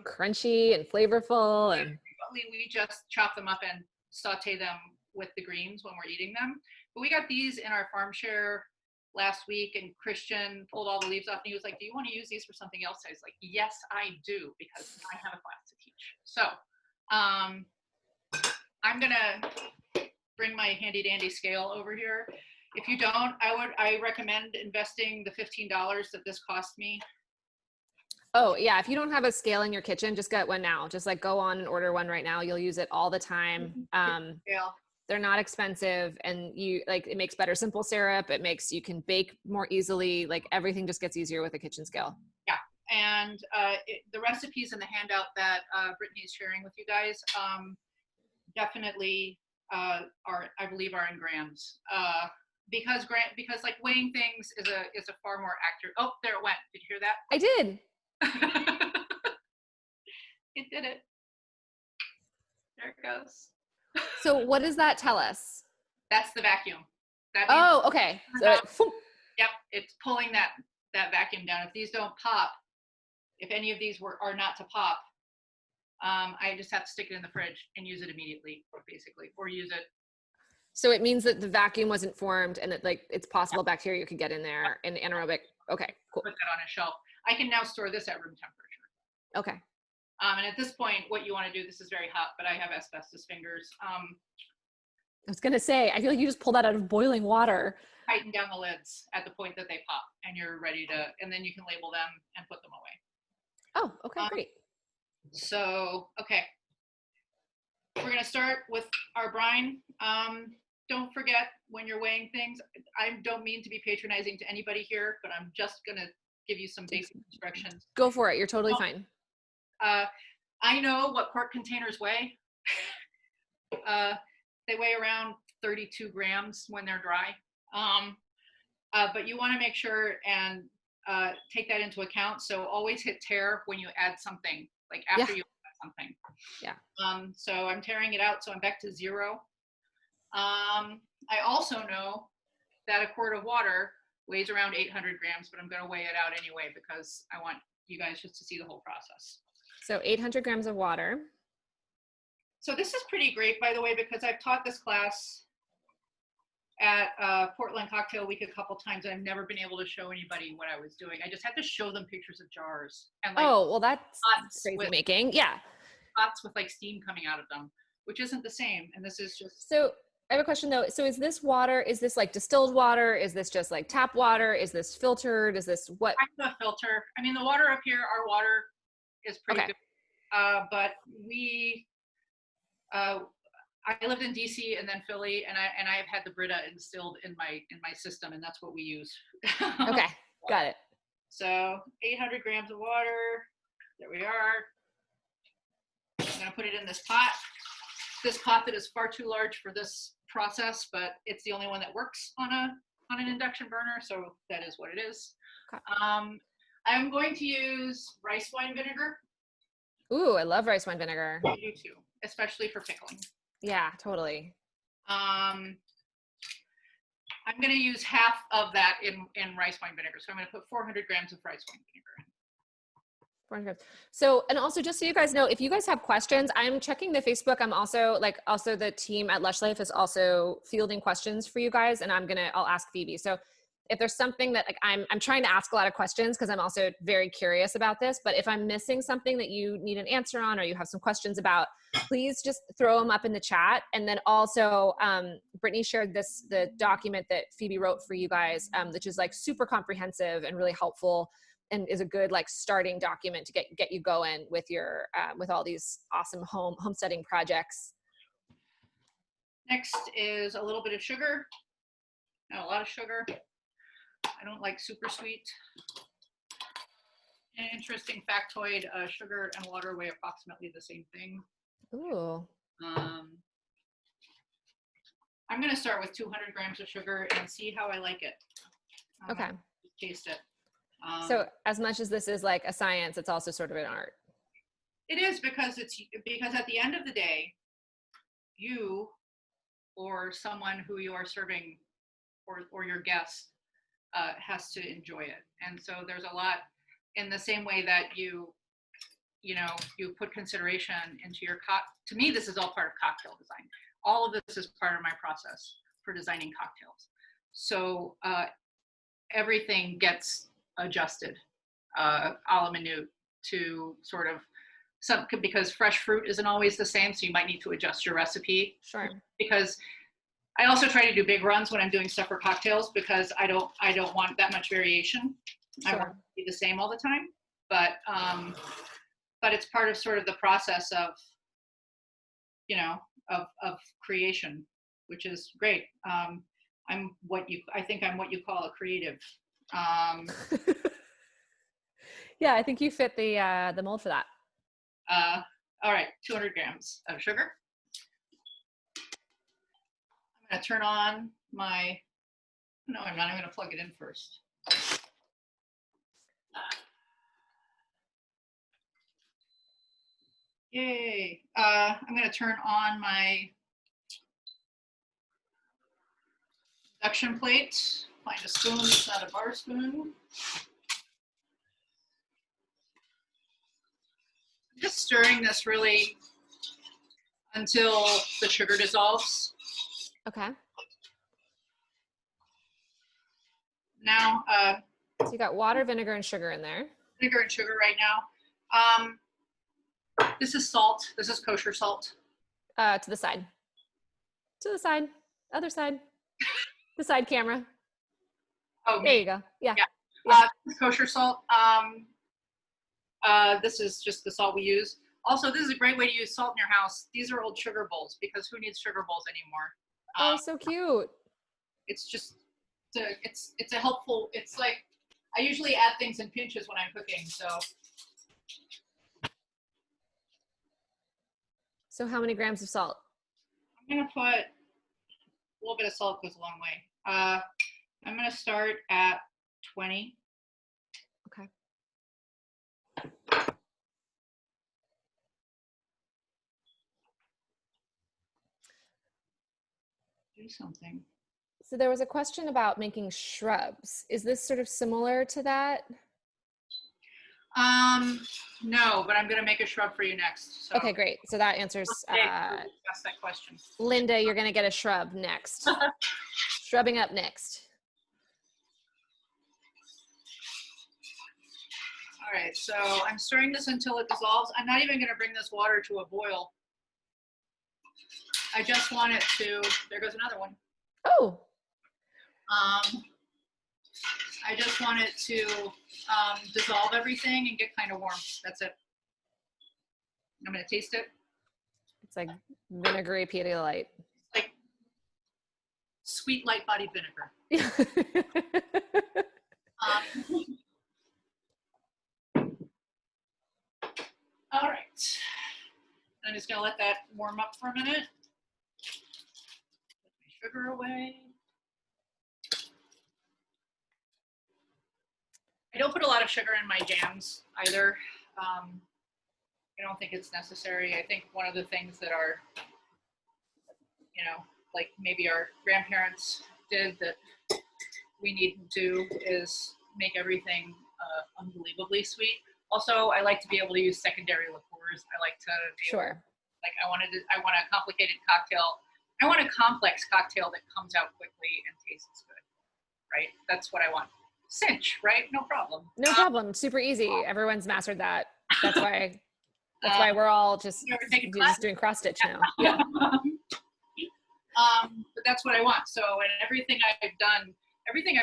crunchy and flavorful, and we just chop them up and saute them with the greens when we're eating them. But we got these in our farm share last week, and Christian pulled all the leaves off, and he was like, "Do you want to use these for something else?" I was like, "Yes, I do, because I have a class to teach." So I'm gonna bring my handy dandy scale over here. If you don't, I recommend investing the $15 that this cost me. Oh yeah, if you don't have a scale in your kitchen, just get one now. Just like go on and order one right now. You'll use it all the time. They're not expensive, and it makes better simple syrup. It makes, you can bake more easily. Like everything just gets easier with a kitchen scale. Yeah, and the recipes in the handout that Brittany is sharing with you guys definitely I believe are in grams. Because like weighing things is a far more accurate. Oh, there it went. Did you hear that? I did. It did it. There it goes. So what does that tell us? That's the vacuum. Okay. So yep, it's pulling that vacuum down. If these don't pop, if any of these are not to pop, I just have to stick it in the fridge and use it immediately, basically, or use it. So it means that the vacuum wasn't formed and that like it's possible bacteria could get in there and anaerobic. Okay, cool. Put that on a shelf. I can now store this at room temperature. Okay. And at this point, what you want to do, this is very hot, but I have asbestos fingers. I was going to say, I feel like you just pulled that out of boiling water. Tighten down the lids at the point that they pop and you're ready to, and then you can label them and put them away. Oh, okay, great. So, okay. We're going to start with our brine. Don't forget when you're weighing things, I don't mean to be patronizing to anybody here, but I'm just going to give you some basic instructions. Go for it. You're totally fine. I know what quart containers weigh. They weigh around 32 grams when they're dry. But you want to make sure and take that into account. So always hit tare when you add something, like after you add something. Yeah. So I'm tearing it out, so I'm back to 0. I also know that a quart of water weighs around 800 grams, but I'm going to weigh it out anyway because I want you guys just to see the whole process. So 800 grams of water. So this is pretty great, by the way, because I've taught this class at Portland Cocktail Week a couple times. I've never been able to show anybody what I was doing. I just had to show them pictures of jars. And like, oh, well, that's crazy making. Yeah. Pots with like steam coming out of them, which isn't the same. And this is just... So I have a question though. So is this water, is this like distilled water? Is this just like tap water? Is this filtered? Is this what? I have a filter. I mean, the water up here, our water is pretty good. But we, I lived in DC and then Philly, and I have had the Brita instilled in my system, and that's what we use. Okay, got it. So 800 grams of water. There we are. I'm gonna put it in this pot. This pot that is far too large for this process, but it's the only one that works on an induction burner, so that is what it is. Okay. I'm going to use rice wine vinegar. Ooh, I love rice wine vinegar. I do too, especially for pickling. Yeah, totally. I'm going to use half of that in rice wine vinegar. So I'm going to put 400 grams of rice wine vinegar in. 400 grams. So, and also just so you guys know, if you guys have questions, I'm checking the Facebook. I'm also the team at Lush Life is also fielding questions for you guys, and I'll ask Phoebe. So if there's something that like I'm trying to ask a lot of questions because I'm also very curious about this, but if I'm missing something that you need an answer on or you have some questions about, please just throw them up in the chat. And then also Brittany shared the document that Phoebe wrote for you guys, which is like super comprehensive and really helpful and is a good like starting document to get you going with your with all these awesome homesteading projects. Next is a little bit of sugar. Not a lot of sugar. I don't like super sweet. An interesting factoid, sugar and water weigh approximately the same thing. Ooh. I'm going to start with 200 grams of sugar and see how I like it. Okay. Taste it. So as much as this is like a science, it's also sort of an art. It is because at the end of the day, you or someone who you are serving or your guest has to enjoy it. And so there's a lot in the same way that you put consideration into your to me, this is all part of cocktail design. All of this is part of my process for designing cocktails. So everything gets adjusted a la minute to sort of because fresh fruit isn't always the same. So you might need to adjust your recipe. Sure. Because I also try to do big runs when I'm doing stuff for cocktails because I don't want that much variation. Sure. I want it to be the same all the time, but it's part of sort of the process of creation, which is great. I think I'm what you call a creative. Yeah, I think you fit the mold for that. All right, 200 grams of sugar. I'm going to turn on my, no, I'm not. I'm going to plug it in first. Yay. I'm going to turn on my induction plate. Find a spoon that's not a bar spoon. just stirring this really until the sugar dissolves. Okay. Now, So you got water, vinegar, and sugar in there. Vinegar and sugar right now. This is salt. This is kosher salt. To the side. To the side. Other side. The side camera. Oh, there you go. Yeah. This is kosher salt. This is just the salt we use. Also, this is a great way to use salt in your house. These are old sugar bowls because who needs sugar bowls anymore? Oh, so cute. It's just, it's a helpful, it's like, I usually add things in pinches when I'm cooking, so. So how many grams of salt? I'm gonna put a little bit of salt, goes a long way. I'm gonna start at 20. Okay. Do something. So there was a question about making shrubs. Is this sort of similar to that? No, but I'm gonna make a shrub for you next. So. Okay, great. So that answers, ask that question. Linda, you're gonna get a shrub next. Shrubbing up next. All right, so I'm stirring this until it dissolves. I'm not even gonna bring this water to a boil. I just want it to, there goes another one. Oh. I just want it to dissolve everything and get kind of warm. That's it. I'm gonna taste it. It's like vinegary Pedialyte. Like sweet, light-bodied vinegar. All right. I'm just gonna let that warm up for a minute. Put my sugar away. I don't put a lot of sugar in my jams either. I don't think it's necessary. I think one of the things that our, you know, like maybe our grandparents did that we need to do is make everything unbelievably sweet. Also, I like to be able to use secondary liqueurs. I like to be able, like I want a complicated cocktail. I want a complex cocktail that comes out quickly and tastes good, right? That's what I want. Cinch, right? No problem. No problem. Super easy. Everyone's mastered that. That's why we're all just doing cross stitch now. Yeah. But that's what I want. So, and everything I've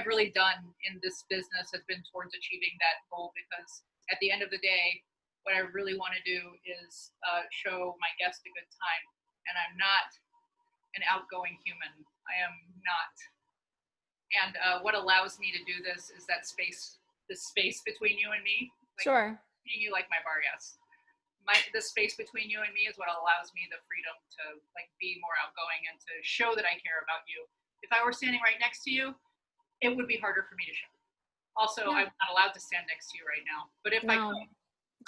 really done in this business has been towards achieving that goal, because at the end of the day, what I really want to do is show my guests a good time. And I'm not an outgoing human. I am not. And what allows me to do this is that space, the space between you and me. Like, sure. Treating you like my bar guest. The space between you and me is what allows me the freedom to like be more outgoing and to show that I care about you. If I were standing right next to you, it would be harder for me to show. Also, I'm not allowed to stand next to you right now. But if I could,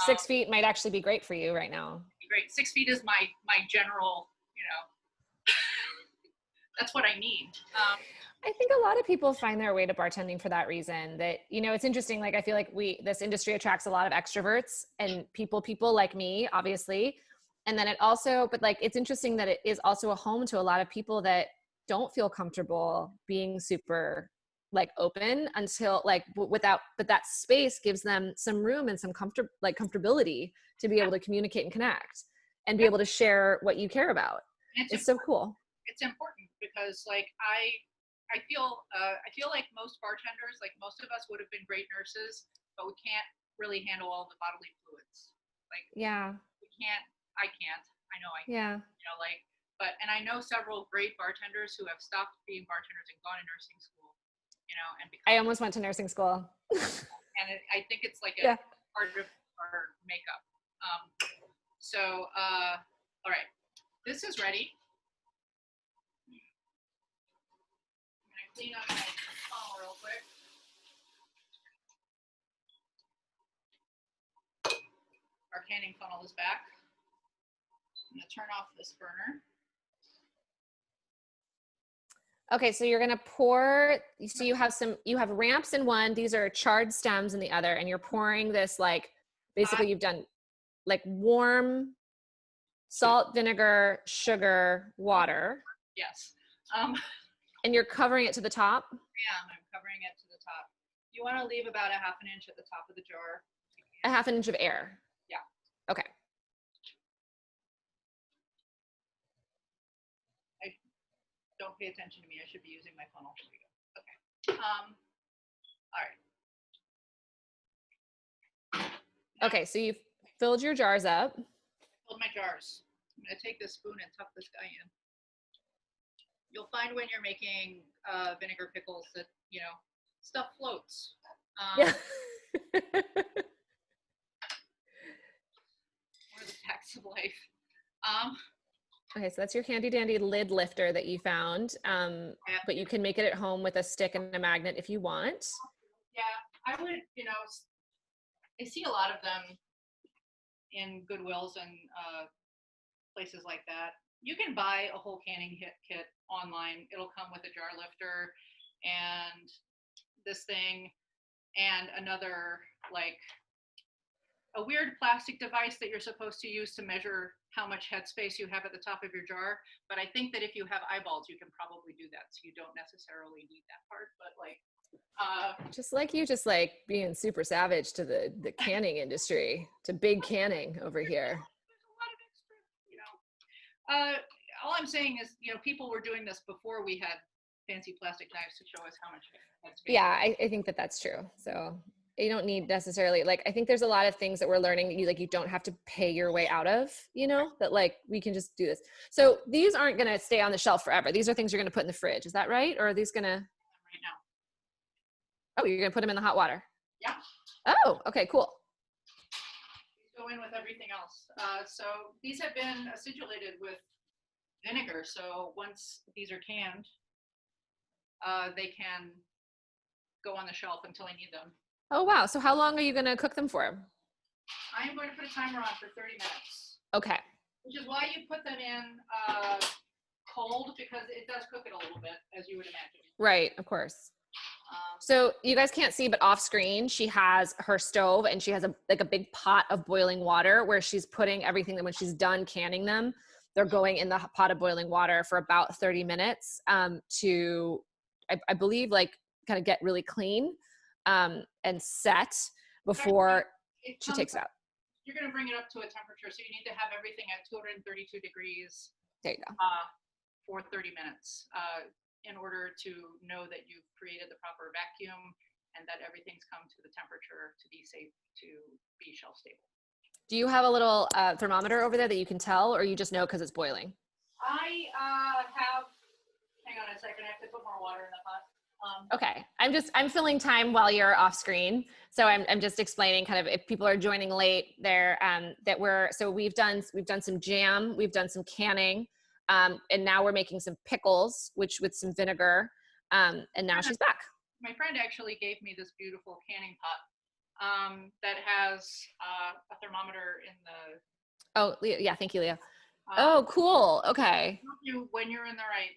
6 feet might actually be great for you right now. Great. 6 feet is my general, you know, that's what I need. I think a lot of people find their way to bartending for that reason. That, you know, it's interesting. Like, I feel like this industry attracts a lot of extroverts and people like me, obviously. And then it also, but like, it's interesting that it is also a home to a lot of people that don't feel comfortable being super like open until like but that space gives them some room and some comfortability to be able to communicate and connect and be able to share what you care about. It's so cool. It's important because like I feel like most bartenders, like most of us would have been great nurses, but we can't really handle all the bodily fluids. Like, we can't, I know I can't, you know, like, and I know several great bartenders who have stopped being bartenders and gone to nursing school, you know, and I almost went to nursing school. And I think it's like a part of our makeup. All right, this is ready. Clean up my funnel real quick. Our canning funnel is back. I'm going to turn off this burner. Okay, so you're going to pour, so you have ramps in one, these are charred stems in the other, and you're pouring this like, basically you've done like warm salt, vinegar, sugar, water. Yes. And you're covering it to the top? I'm covering it to the top. You want to leave about a half an inch at the top of the jar. A half an inch of air? Yeah. Okay. Don't pay attention to me. I should be using my funnel. Okay. All right. Okay, so you've filled your jars up. Filled my jars. I'm going to take this spoon and tuck this guy in. You'll find when you're making vinegar pickles that, you know, stuff floats. Yeah. One of the facts of life. Okay, so that's your handy dandy lid lifter that you found. But you can make it at home with a stick and a magnet if you want. Yeah, I would, you know, I see a lot of them in Goodwills and places like that. You can buy a whole canning kit online. It'll come with a jar lifter and this thing and another, like, a weird plastic device that you're supposed to use to measure how much headspace you have at the top of your jar. But I think that if you have eyeballs, you can probably do that. So you don't necessarily need that part, but like, just like being super savage to the canning industry, to big canning over here. There's a lot of extra, you know. All I'm saying is, you know, people were doing this before we had fancy plastic knives to show us how much headspace. Yeah, I think that that's true. So you don't need necessarily, like, I think there's a lot of things that we're learning that you don't have to pay your way out of, you know, that like we can just do this. So these aren't going to stay on the shelf forever. These are things you're going to put in the fridge. Is that right? Or are these going to? Right now. Oh, you're going to put them in the hot water? Yeah. Oh, okay, cool. These go in with everything else. So these have been acidulated with vinegar. So once these are canned, they can go on the shelf until I need them. Oh, wow. So how long are you going to cook them for? I am going to put a timer on for 30 minutes. Okay. Which is why you put them in cold, because it does cook it a little bit, as you would imagine. Right, of course. So you guys can't see, but off screen, she has her stove and she has a big pot of boiling water where she's putting everything that when she's done canning them, they're going in the pot of boiling water for about 30 minutes to, I believe, like kind of get really clean and set before she takes it out. You're going to bring it up to a temperature, so you need to have everything at 232 degrees. There you go. For 30 minutes in order to know that you've created the proper vacuum and that everything's come to the temperature to be safe to be shelf stable. Do you have a little thermometer over there that you can tell, or you just know because it's boiling? I have, hang on a second, I have to put more water in the pot. Okay, I'm filling time while you're off screen. So I'm just explaining kind of if people are joining late there so we've done some jam, we've done some canning, and now we're making some pickles, which with some vinegar, and now she's back. My friend actually gave me this beautiful canning pot that has a thermometer in the. Oh, Leah, yeah, thank you, Leah. Oh, cool. Okay. When you're in the right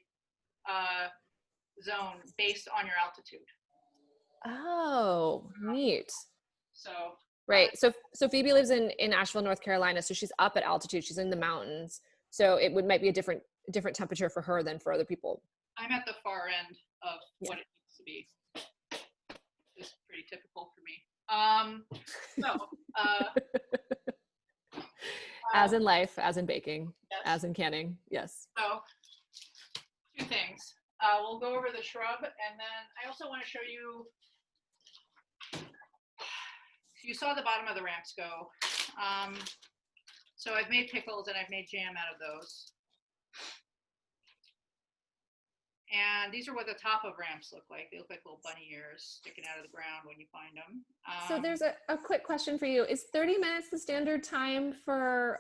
zone based on your altitude. Oh, neat. So right. So Phoebe lives in Asheville, North Carolina. So she's up at altitude. She's in the mountains. So might be a different temperature for her than for other people. I'm at the far end of what it needs to be. It's pretty typical for me. As in life, as in baking, yes. As in canning. Yes. So 2 things. We'll go over the shrub, and then I also want to show you. You saw the bottom of the ramps go. So I've made pickles and I've made jam out of those. And these are what the top of ramps look like. They look like little bunny ears sticking out of the ground when you find them. So there's a quick question for you. Is 30 minutes the standard time for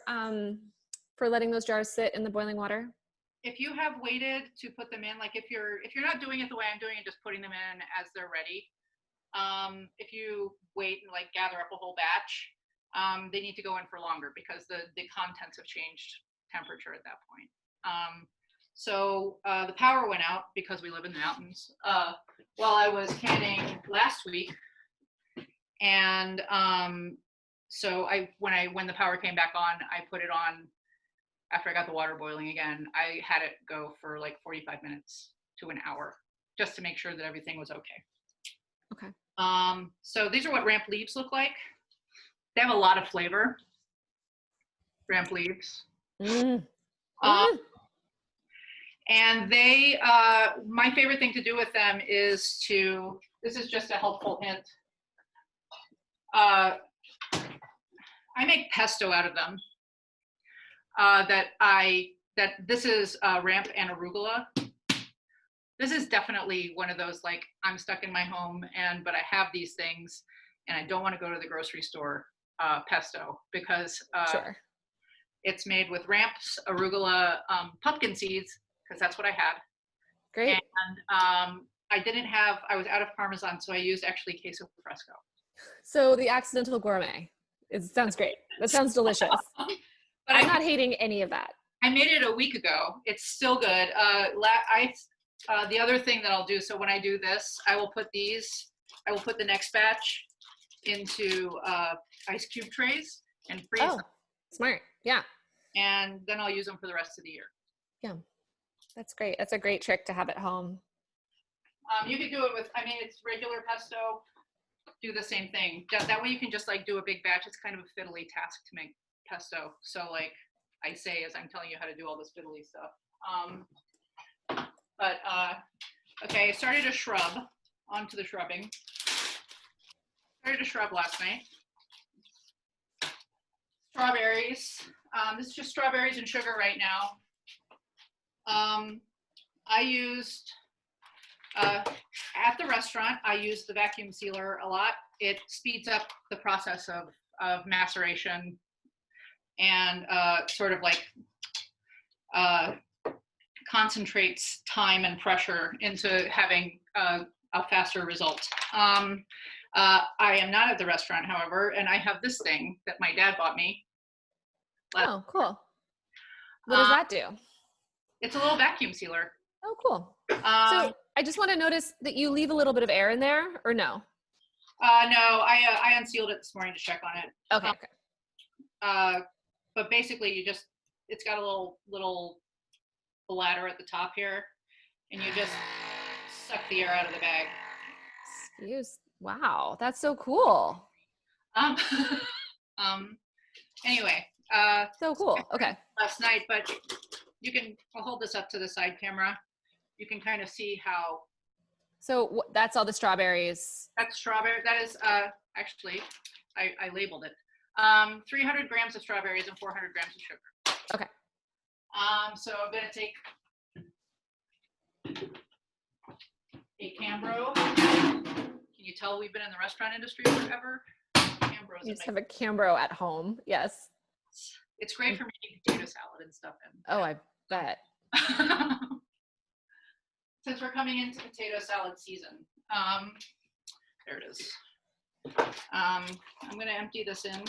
letting those jars sit in the boiling water? If you have waited to put them in, like if you're not doing it the way I'm doing it, just putting them in as they're ready. If you wait and like gather up a whole batch, they need to go in for longer because the contents have changed temperature at that point. So the power went out because we live in the mountains while I was canning last week, and so when the power came back on, I put it on after I got the water boiling again. I had it go for like 45 minutes to an hour just to make sure that everything was okay. Okay. So these are what ramp leaves look like. They have a lot of flavor. Ramp leaves. Mm. And they, my favorite thing to do with them is this is just a helpful hint. I make pesto out of them. This is ramp and arugula. This is definitely one of those, like, I'm stuck in my home but I have these things and I don't want to go to the grocery store pesto, because Sure. it's made with ramps, arugula, pumpkin seeds, because that's what I had. Great. And I was out of Parmesan, so I used actually queso fresco. So the accidental gourmet. It sounds great. That sounds delicious. But I'm not hating any of that. I made it a week ago. It's still good. The other thing that I'll do, so when I do this, I will put the next batch into ice cube trays and freeze them. Smart. Yeah. And then I'll use them for the rest of the year. Yeah. That's great. That's a great trick to have at home. You could do it with, it's regular pesto. Do the same thing. That way you can just like do a big batch. It's kind of a fiddly task to make pesto. So like I say, as I'm telling you how to do all this fiddly stuff. Okay, I started a shrub. On to the shrubbing. Started a shrub last night. Strawberries. This is just strawberries and sugar right now. I used, at the restaurant, I used the vacuum sealer a lot. It speeds up the process of maceration and sort of like concentrates time and pressure into having a faster result. I am not at the restaurant, however, and I have this thing that my dad bought me. Oh, cool. What does that do? It's a little vacuum sealer. Oh, cool. So I just want to notice that you leave a little bit of air in there, or no? No, I unsealed it this morning to check on it. Okay. But basically it's got a little bladder at the top here, and you just suck the air out of the bag. Wow, that's so cool. Anyway. So cool. Okay. Last night, but I'll hold this up to the side camera. You can kind of see how. So that's all the strawberries. That's strawberry. That is, actually, I labeled it. 300 grams of strawberries and 400 grams of sugar. Okay. So I'm going to take a Cambro. Can you tell we've been in the restaurant industry forever? Cambros. You just have a Cambro at home. Yes. It's great for making potato salad and stuff. Oh, I bet. Since we're coming into potato salad season, there it is. I'm going to empty this in.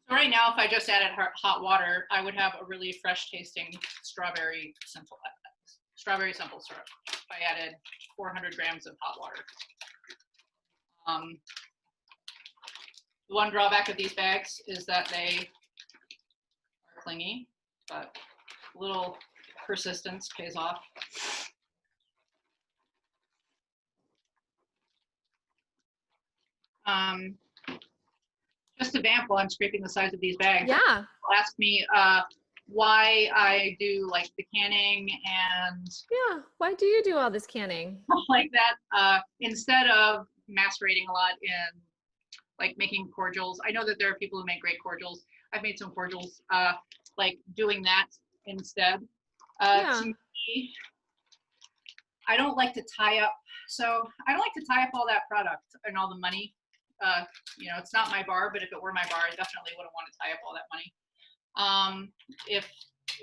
So right now, if I just added hot water, I would have a really fresh tasting strawberry simple syrup. If I added 400 grams of hot water. The one drawback of these bags is that they are clingy, but a little persistence pays off. Just to vamp while I'm scraping the sides of these bags. Yeah. People ask me why I do like the canning and why do you do all this canning? Like that, instead of macerating a lot in like making cordials. I know that there are people who make great cordials. I've made some cordials, like doing that instead. To me, I don't like to tie up. So I don't like to tie up all that product and all the money. It's not my bar, but if it were my bar, I definitely wouldn't want to tie up all that money.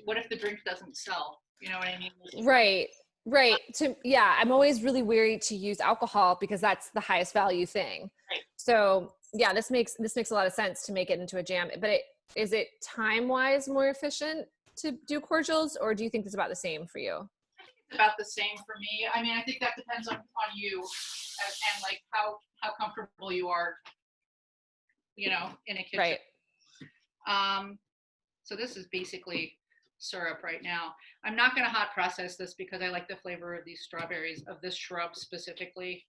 What if the drink doesn't sell? You know what I mean? Right. I'm always really wary to use alcohol because that's the highest value thing. Right. So yeah, this makes a lot of sense to make it into a jam. But is it time-wise more efficient to do cordials, or do you think it's about the same for you? I think it's about the same for me. I mean, I think that depends on you and like how comfortable you are you know, in a kitchen. Right. So this is basically syrup right now. I'm not going to hot process this because I like the flavor of these strawberries, of this shrub specifically,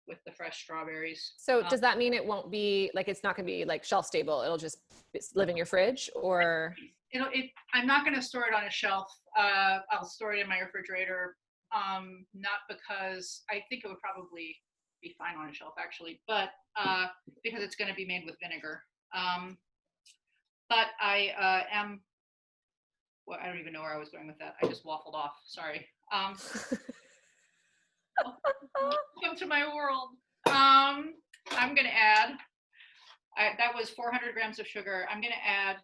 with the fresh strawberries. So does that mean it won't be like, it's not going to be like shelf stable? It'll just live in your fridge, or? I'm not going to store it on a shelf. I'll store it in my refrigerator. Not because I think it would probably be fine on a shelf actually, but because it's going to be made with vinegar. But I am, well, I don't even know where I was going with that. I just waffled off. Sorry. Welcome to my world. I'm going to add, that was 400 grams of sugar. I'm going to add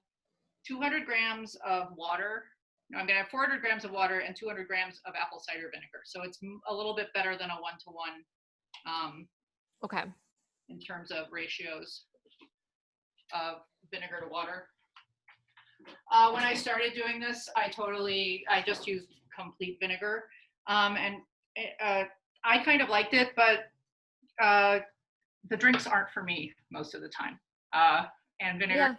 200 grams of water. No, I'm going to have 400 grams of water and 200 grams of apple cider vinegar. So it's a little bit better than a 1-to-1. Okay. In terms of ratios of vinegar to water. When I started doing this, I just used complete vinegar. And I kind of liked it, but the drinks aren't for me most of the time. And vinegar,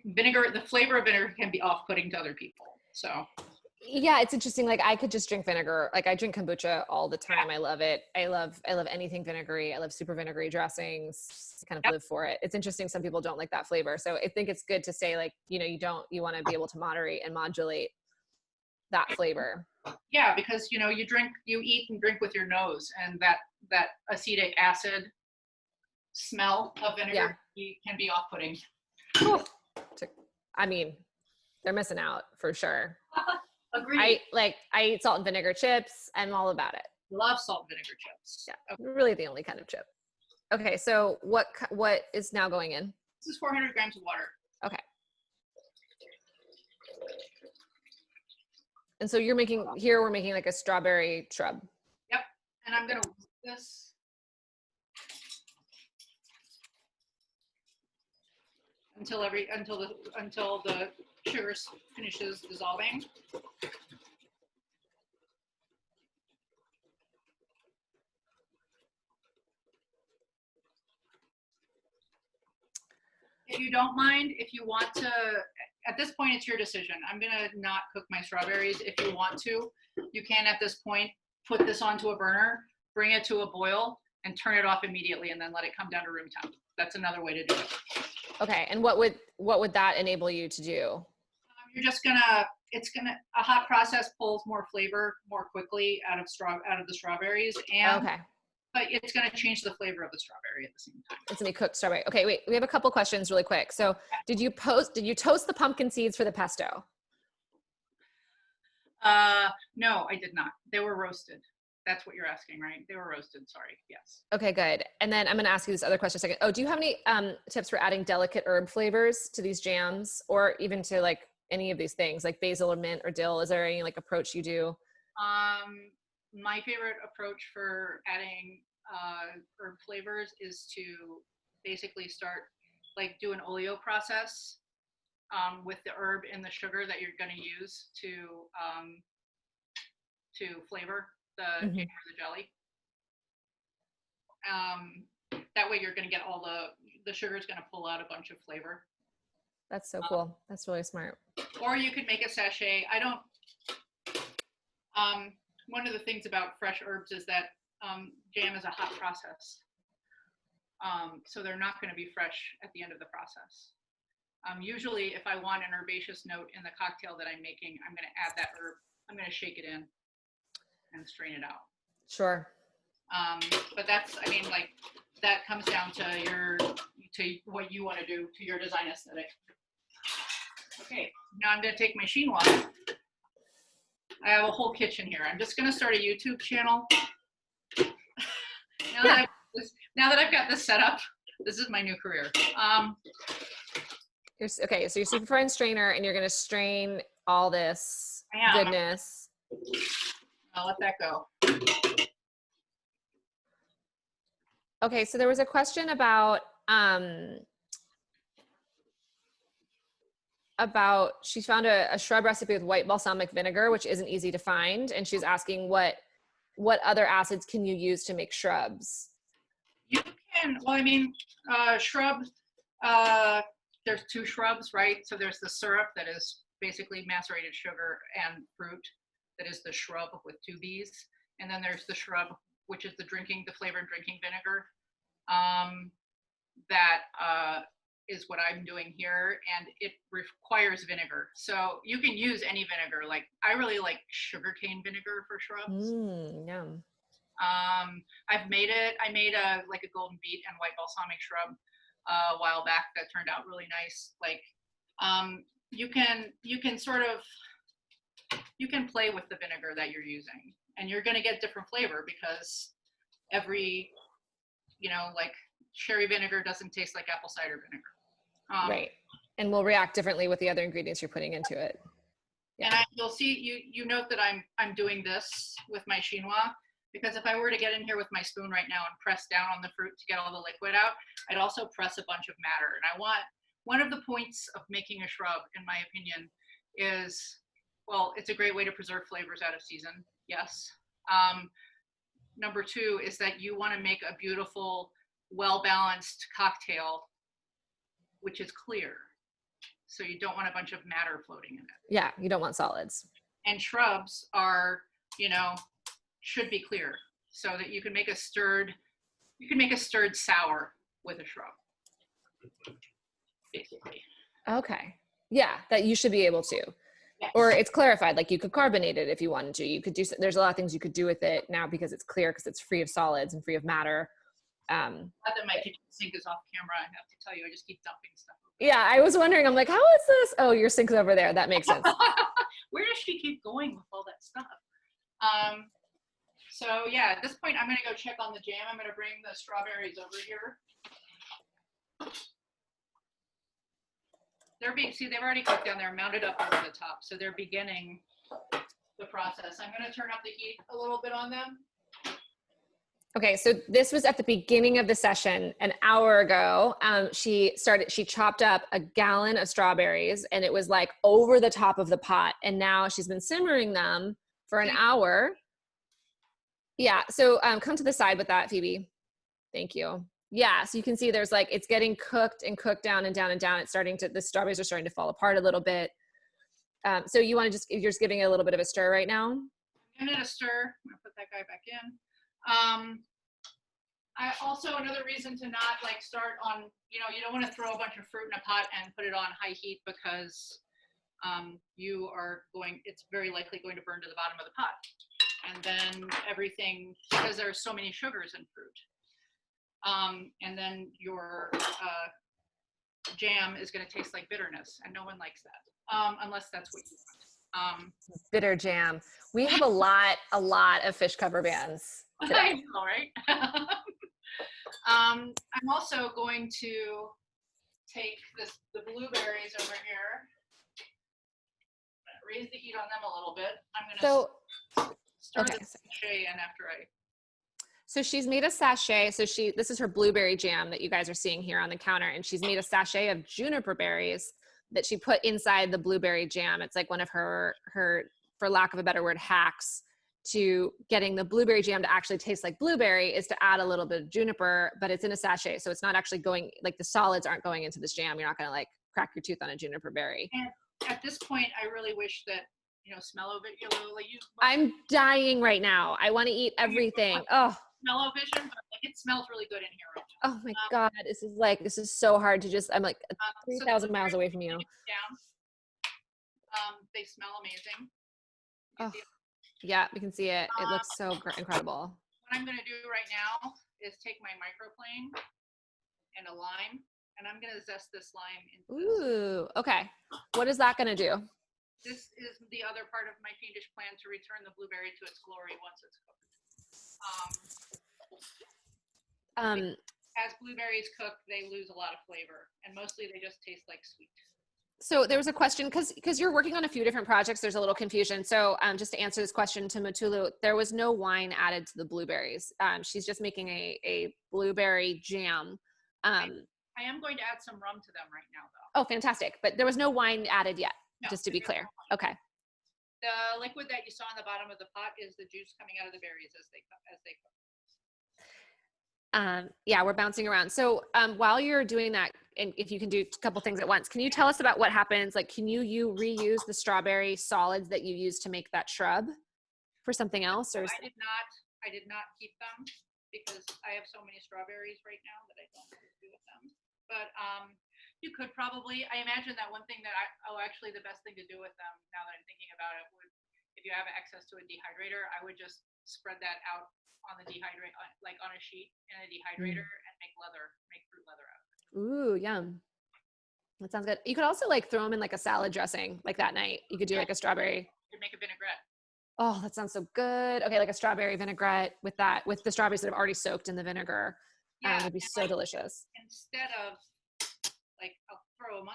vinegar, the flavor of vinegar can be off-putting to other people. So. Yeah, it's interesting. Like I could just drink vinegar. Like I drink kombucha all the time. I love it. I love anything vinegary. I love super vinegary dressings. I kind of live for it. It's interesting. Some people don't like that flavor. So I think it's good to say like, you know, you want to be able to moderate and modulate that flavor. Yeah, because you know, you eat and drink with your nose, and that acetic acid smell of vinegar can be off-putting. I mean, they're missing out for sure. Agreed. I eat salt and vinegar chips. I'm all about it. Love salt and vinegar chips. Yeah, okay. Really the only kind of chip. Okay, so what is now going in? This is 400 grams of water. Okay. And so we're making like a strawberry shrub. Yep. And I'm gonna whisk this. Until the sugar finishes dissolving. If you don't mind, if you want to, at this point, it's your decision. I'm gonna not cook my strawberries. If you want to, you can at this point put this onto a burner, bring it to a boil, and turn it off immediately, and then let it come down to room temp. That's another way to do it. Okay, and what would that enable you to do? You're just gonna, a hot process pulls more flavor more quickly out of the strawberries, and but it's gonna change the flavor of the strawberry at the same time. It's gonna be cooked strawberry. Okay, wait, we have a couple questions really quick. So, did you toast the pumpkin seeds for the pesto? No, I did not. They were roasted. That's what you're asking, right? They were roasted, sorry, yes. Okay, good. And then I'm gonna ask you this other question in a second. Oh, do you have any tips for adding delicate herb flavors to these jams, or even to like any of these things, like basil or mint or dill? Is there any like approach you do? My favorite approach for adding herb flavors is to basically do an oleo process with the herb and the sugar that you're gonna use to flavor the jam or the jelly. That way you're going to get all the sugar is going to pull out a bunch of flavor. That's so cool. That's really smart. Or you could make a sachet. One of the things about fresh herbs is that jam is a hot process. So they're not going to be fresh at the end of the process. Usually if I want an herbaceous note in the cocktail that I'm making, I'm going to add that herb. I'm going to shake it in and strain it out. Sure. But that comes down to what you want to do to your design aesthetic. Okay, now I'm going to take my chinois. I have a whole kitchen here. I'm just going to start a YouTube channel. Now that I've got this set up, this is my new career. Okay, so you're super fine strainer, and you're going to strain all this goodness. I'll let that go. Okay, so there was a question about she found a shrub recipe with white balsamic vinegar, which isn't easy to find, and she's asking what other acids can you use to make shrubs? You can, well, I mean, shrub, there's two shrubs, right? So there's the syrup that is basically macerated sugar and fruit, that is the shrub with two B's. And then there's the shrub, which is the flavored drinking vinegar. That is what I'm doing here, and it requires vinegar. So you can use any vinegar. Like, I really like sugarcane vinegar for shrubs. Yum. I made a golden beet and white balsamic shrub a while back that turned out really nice. Like, you can sort of, you can play with the vinegar that you're using, and you're going to get different flavor because every, like sherry vinegar doesn't taste like apple cider vinegar. Right. And will react differently with the other ingredients you're putting into it. Yeah. And you'll see, you note that I'm doing this with my chinois, because if I were to get in here with my spoon right now and press down on the fruit to get all the liquid out, I'd also press a bunch of matter. And one of the points of making a shrub, in my opinion, is, well, it's a great way to preserve flavors out of season. Yes. Number two is that you want to make a beautiful, well-balanced cocktail, which is clear. So you don't want a bunch of matter floating in it. Yeah, you don't want solids. And shrubs are, should be clear, so that you can make a stirred sour with a shrub, basically. Okay. Yeah, that you should be able to. Yes. Or it's clarified, like you could carbonate it if you wanted to. You could do, there's a lot of things you could do with it now because it's clear, because it's free of solids and free of matter. Not that my kitchen sink is off camera, I have to tell you, I just keep dumping stuff. Yeah, I was wondering, I'm like, how is this? Oh, your sink's over there. That makes sense. Where does she keep going with all that stuff? So yeah, at this point, I'm going to go check on the jam. I'm going to bring the strawberries over here. They've already cooked down there, mounted up over the top. So they're beginning the process. I'm going to turn up the heat a little bit on them. Okay, so this was at the beginning of the session an hour ago. She chopped up a gallon of strawberries, and it was like over the top of the pot. And now she's been simmering them for an hour. Yeah, so come to the side with that, Phoebe. Thank you. Yeah, so you can see there's like, it's getting cooked and cooked down and down and down. It's starting to, the strawberries are starting to fall apart a little bit. So you want to you're just giving it a little bit of a stir right now? I'm going to stir. I'm going to put that guy back in. I also, another reason to not like start on, you don't want to throw a bunch of fruit in a pot and put it on high heat, because it's very likely going to burn to the bottom of the pot. And then everything, because there's so many sugars in fruit. And then your jam is going to taste like bitterness, and no one likes that, unless that's what you want. Bitter jam. We have a lot of fish cover bands today. I know, right? I'm also going to take the blueberries over here. Raise the heat on them a little bit. I'm going to stir the sachet in after I. So she's made a sachet. So this is her blueberry jam that you guys are seeing here on the counter. And she's made a sachet of juniper berries that she put inside the blueberry jam. It's like one of her, for lack of a better word, hacks to getting the blueberry jam to actually taste like blueberry, is to add a little bit of juniper, but it's in a sachet. So it's not actually going, like the solids aren't going into this jam. You're not going to like crack your tooth on a juniper berry. And at this point, I really wish that, smell-o-vision. I'm dying right now. I want to eat everything. Oh. Smell-o-vision, but like it smells really good in here right now. Oh my God, this is so hard to just, I'm like 3,000 miles away from you. They smell amazing. Oh, yeah, we can see it. It looks so incredible. What I'm going to do right now is take my microplane and a lime, and I'm going to zest this lime into Ooh, okay. What is that going to do? This is the other part of my fiendish plan to return the blueberry to its glory once it's cooked. As blueberries cook, they lose a lot of flavor, and mostly they just taste like sweet. So there was a question, because you're working on a few different projects, there's a little confusion. So just to answer this question to Mutulu, there was no wine added to the blueberries. She's just making a blueberry jam. I am going to add some rum to them right now, though. Oh, fantastic. But there was no wine added yet, just to be clear. Okay. The liquid that you saw on the bottom of the pot is the juice coming out of the berries as they cook. Yeah, we're bouncing around. So while you're doing that, and if you can do a couple things at once, can you tell us about what happens? Like, can you reuse the strawberry solids that you use to make that shrub for something else? Or I did not keep them because I have so many strawberries right now that I don't know what to do with them. But you could probably, I imagine that one thing that actually the best thing to do with them now that I'm thinking about it would, if you have access to a dehydrator, I would just spread that out on the dehydrator, like on a sheet in a dehydrator and make fruit leather out of it. Ooh, yum. That sounds good. You could also like throw them in like a salad dressing, like that night. You could do like a strawberry. You could make a vinaigrette. Oh, that sounds so good. Okay, like a strawberry vinaigrette with the strawberries that have already soaked in the vinegar. Yeah, would be so delicious. Instead of like, I'll throw a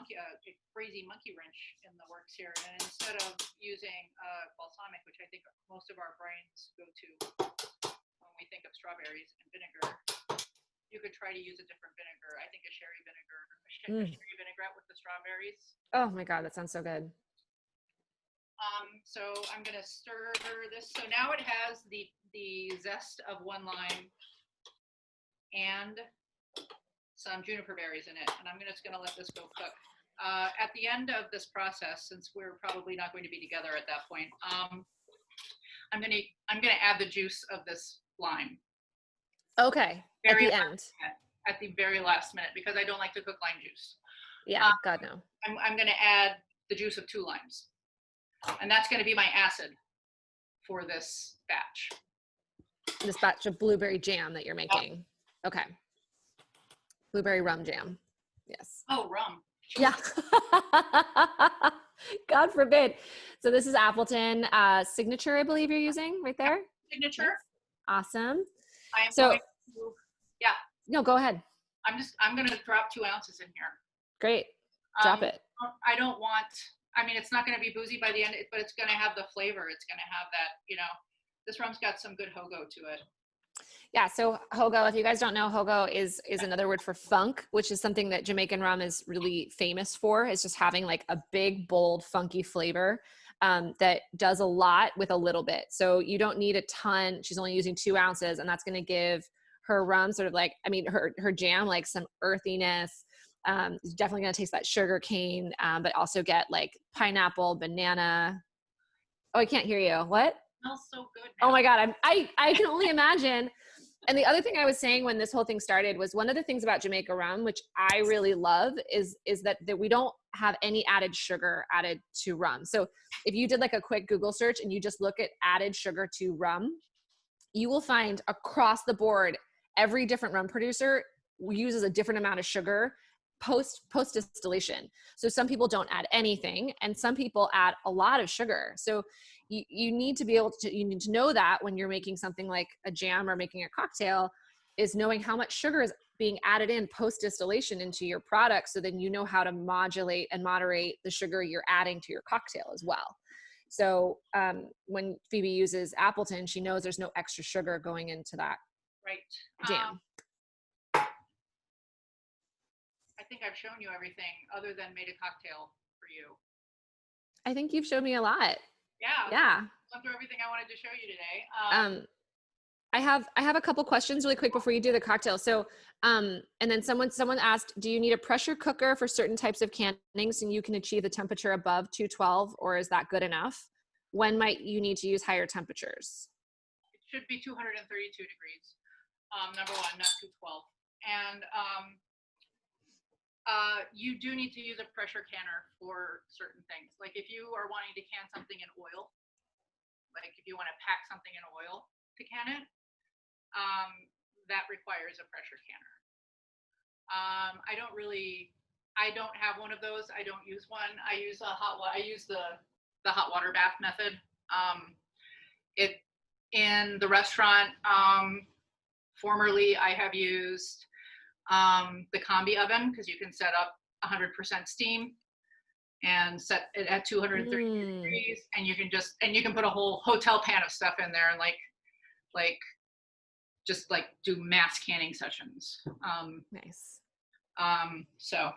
crazy monkey wrench in the works here, and instead of using balsamic, which I think most of our brains go to when we think of strawberries and vinegar, you could try to use a different vinegar. I think a sherry vinegar, a sherry vinaigrette with the strawberries. Oh my God, that sounds so good. So I'm gonna stir this. So now it has the zest of one lime and some juniper berries in it, and I'm just gonna let this go cook. At the end of this process, since we're probably not going to be together at that point, I'm gonna add the juice of this lime. Okay. At the end. At the very last minute, because I don't like to cook lime juice. Yeah. God no. I'm gonna add the juice of 2 limes. And that's going to be my acid for this batch. This batch of blueberry jam that you're making. Okay. Blueberry rum jam. Yes. Oh, rum. Yeah. God forbid. So this is Appleton Signature, I believe you're using right there. Signature. Yes. Awesome. No, go ahead. I'm going to drop 2 ounces in here. Great. Drop it. I don't want, it's not going to be boozy by the end, but it's going to have the flavor. It's going to have that, this rum's got some good hogo to it. Yeah. So hogo, if you guys don't know, hogo is another word for funk, which is something that Jamaican rum is really famous for. It's just having like a big, bold, funky flavor that does a lot with a little bit. So you don't need a ton. She's only using 2 ounces, and that's going to give her rum sort of like, her jam, like some earthiness. Definitely going to taste that sugar cane, but also get like pineapple, banana. Oh, I can't hear you. What? It smells so good now. Oh my God. I can only imagine. And the other thing I was saying when this whole thing started was one of the things about Jamaica rum, which I really love, is that we don't have any added sugar added to rum. So if you did like a quick Google search and you just look at added sugar to rum, you will find across the board, every different rum producer uses a different amount of sugar post distillation. So some people don't add anything, and some people add a lot of sugar. So you need to be able to, you need to know that when you're making something like a jam or making a cocktail, is knowing how much sugar is being added in post distillation into your product, so then you know how to modulate and moderate the sugar you're adding to your cocktail as well. So when Phoebe uses Appleton, she knows there's no extra sugar going into that jam. I think I've shown you everything other than made a cocktail for you. I think you've showed me a lot. Yeah. Went through everything I wanted to show you today. I have a couple questions really quick before you do the cocktail. So, and then someone asked, do you need a pressure cooker for certain types of cannings and you can achieve the temperature above 212, or is that good enough? When might you need to use higher temperatures? It should be 232 degrees. Number one, not 212. And you do need to use a pressure canner for certain things. Like if you are wanting to can something in oil, like if you want to pack something in oil to can it, that requires a pressure canner. I don't have one of those. I don't use one. I use the hot water bath method. In the restaurant, formerly I have used the combi oven, because you can set up 100% steam and set it at 230 degrees, and you can put a whole hotel pan of stuff in there and just do mass canning sessions. Nice. So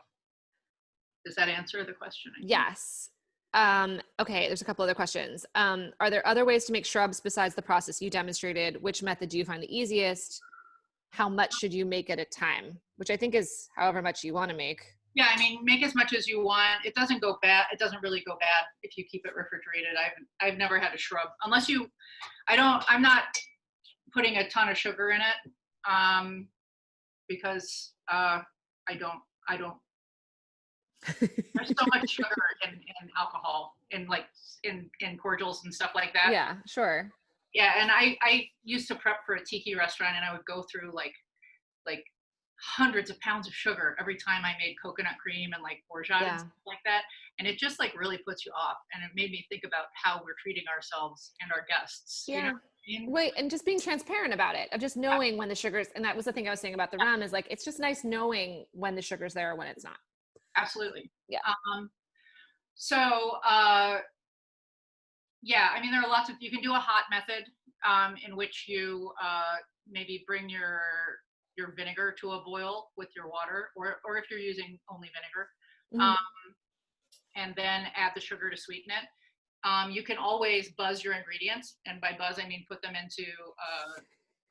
does that answer the question? Yes. Okay, there's a couple other questions. Are there other ways to make shrubs besides the process you demonstrated? Which method do you find the easiest? how much should you make at a time, which I think is however much you want to make. Yeah, I mean, make as much as you want. It doesn't go bad. It doesn't really go bad if you keep it refrigerated. I've never had a shrub unless you. I'm not putting a ton of sugar in it, because I don't. There's so much sugar in alcohol, in cordials and stuff like that. Yeah, sure. Yeah, and I used to prep for a tiki restaurant, and I would go through like hundreds of pounds of sugar every time I made coconut cream and like orgeat and stuff like that. And it just like really puts you off. And it made me think about how we're treating ourselves and our guests. Yeah. You know what I mean? Wait, and just being transparent about it, of just knowing when the sugars, and that was the thing I was saying about the rum, is like, it's just nice knowing when the sugar's there or when it's not. Absolutely. Yeah. Yeah, I mean, there are lots of, you can do a hot method, in which you maybe bring your vinegar to a boil with your water, or if you're using only vinegar, and then add the sugar to sweeten it. You can always buzz your ingredients, and by buzz I mean put them into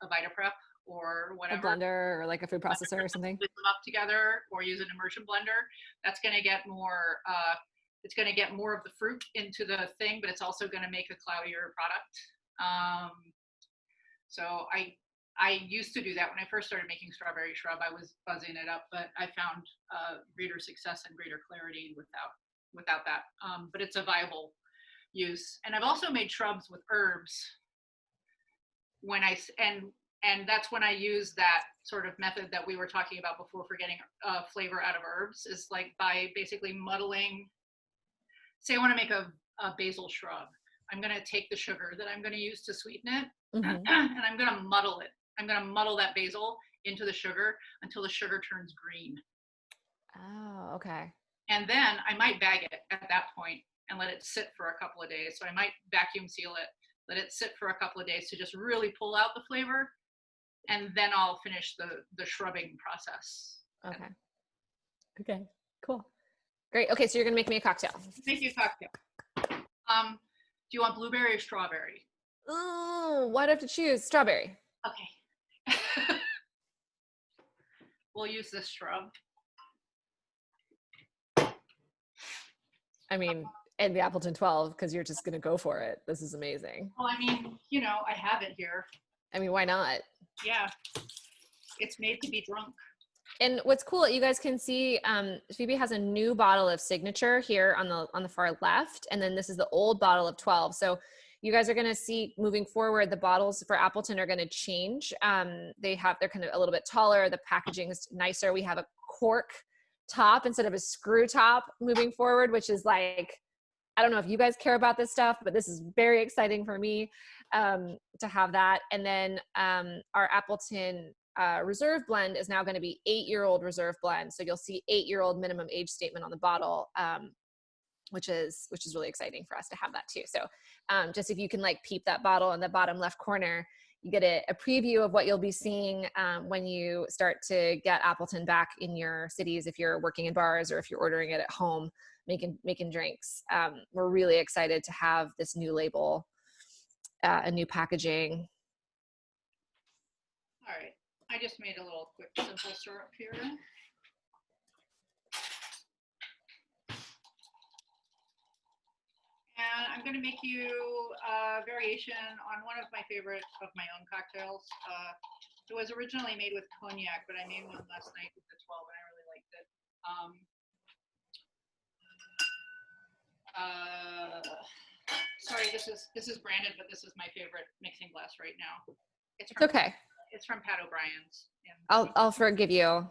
a VitaPrep or whatever, a blender or like a food processor or something. Put them up together, or use an immersion blender. That's going to get more. It's going to get more of the fruit into the thing, but it's also going to make a cloudier product. So I used to do that when I first started making strawberry shrub. I was buzzing it up, but I found greater success and greater clarity without that. But it's a viable use. And I've also made shrubs with herbs and that's when I use that sort of method that we were talking about before for getting flavor out of herbs, is like by basically muddling. Say I want to make a basil shrub. I'm going to take the sugar that I'm going to use to sweeten it, and I'm going to muddle it. I'm going to muddle that basil into the sugar until the sugar turns green. Oh, okay. And then I might bag it at that point and let it sit for a couple of days. So I might vacuum seal it, let it sit for a couple of days to just really pull out the flavor. And then I'll finish the shrubbing process. Okay. Okay, cool. Great. Okay, so you're going to make me a cocktail. Make you a cocktail. Do you want blueberry or strawberry? Oh, why do I have to choose? Strawberry. Okay. We'll use this shrub. I mean, and the Appleton 12, because you're just going to go for it. This is amazing. Well, I mean, I have it here. I mean, why not? Yeah. It's made to be drunk. And what's cool, you guys can see, Phoebe has a new bottle of Signature here on the far left, and then this is the old bottle of 12. So you guys are going to see moving forward, the bottles for Appleton are going to change. They're kind of a little bit taller. The packaging is nicer. We have a cork top instead of a screw top moving forward, which is like, I don't know if you guys care about this stuff, but this is very exciting for me to have that. And then our Appleton Reserve blend is now going to be 8-year-old Reserve blend. So you'll see 8-year-old minimum age statement on the bottle, which is really exciting for us to have that too. So just if you can like peep that bottle in the bottom left corner, you get a preview of what you'll be seeing when you start to get Appleton back in your cities, if you're working in bars or if you're ordering it at home, making drinks. We're really excited to have this new label, a new packaging. All right. I just made a little quick simple syrup here. And I'm going to make you a variation on one of my favorite of my own cocktails. It was originally made with cognac, but I made one last night with the 12 and I really liked it. Sorry, this is branded, but this is my favorite mixing glass right now. It's okay. It's from Pat O'Brien's. I'll forgive you.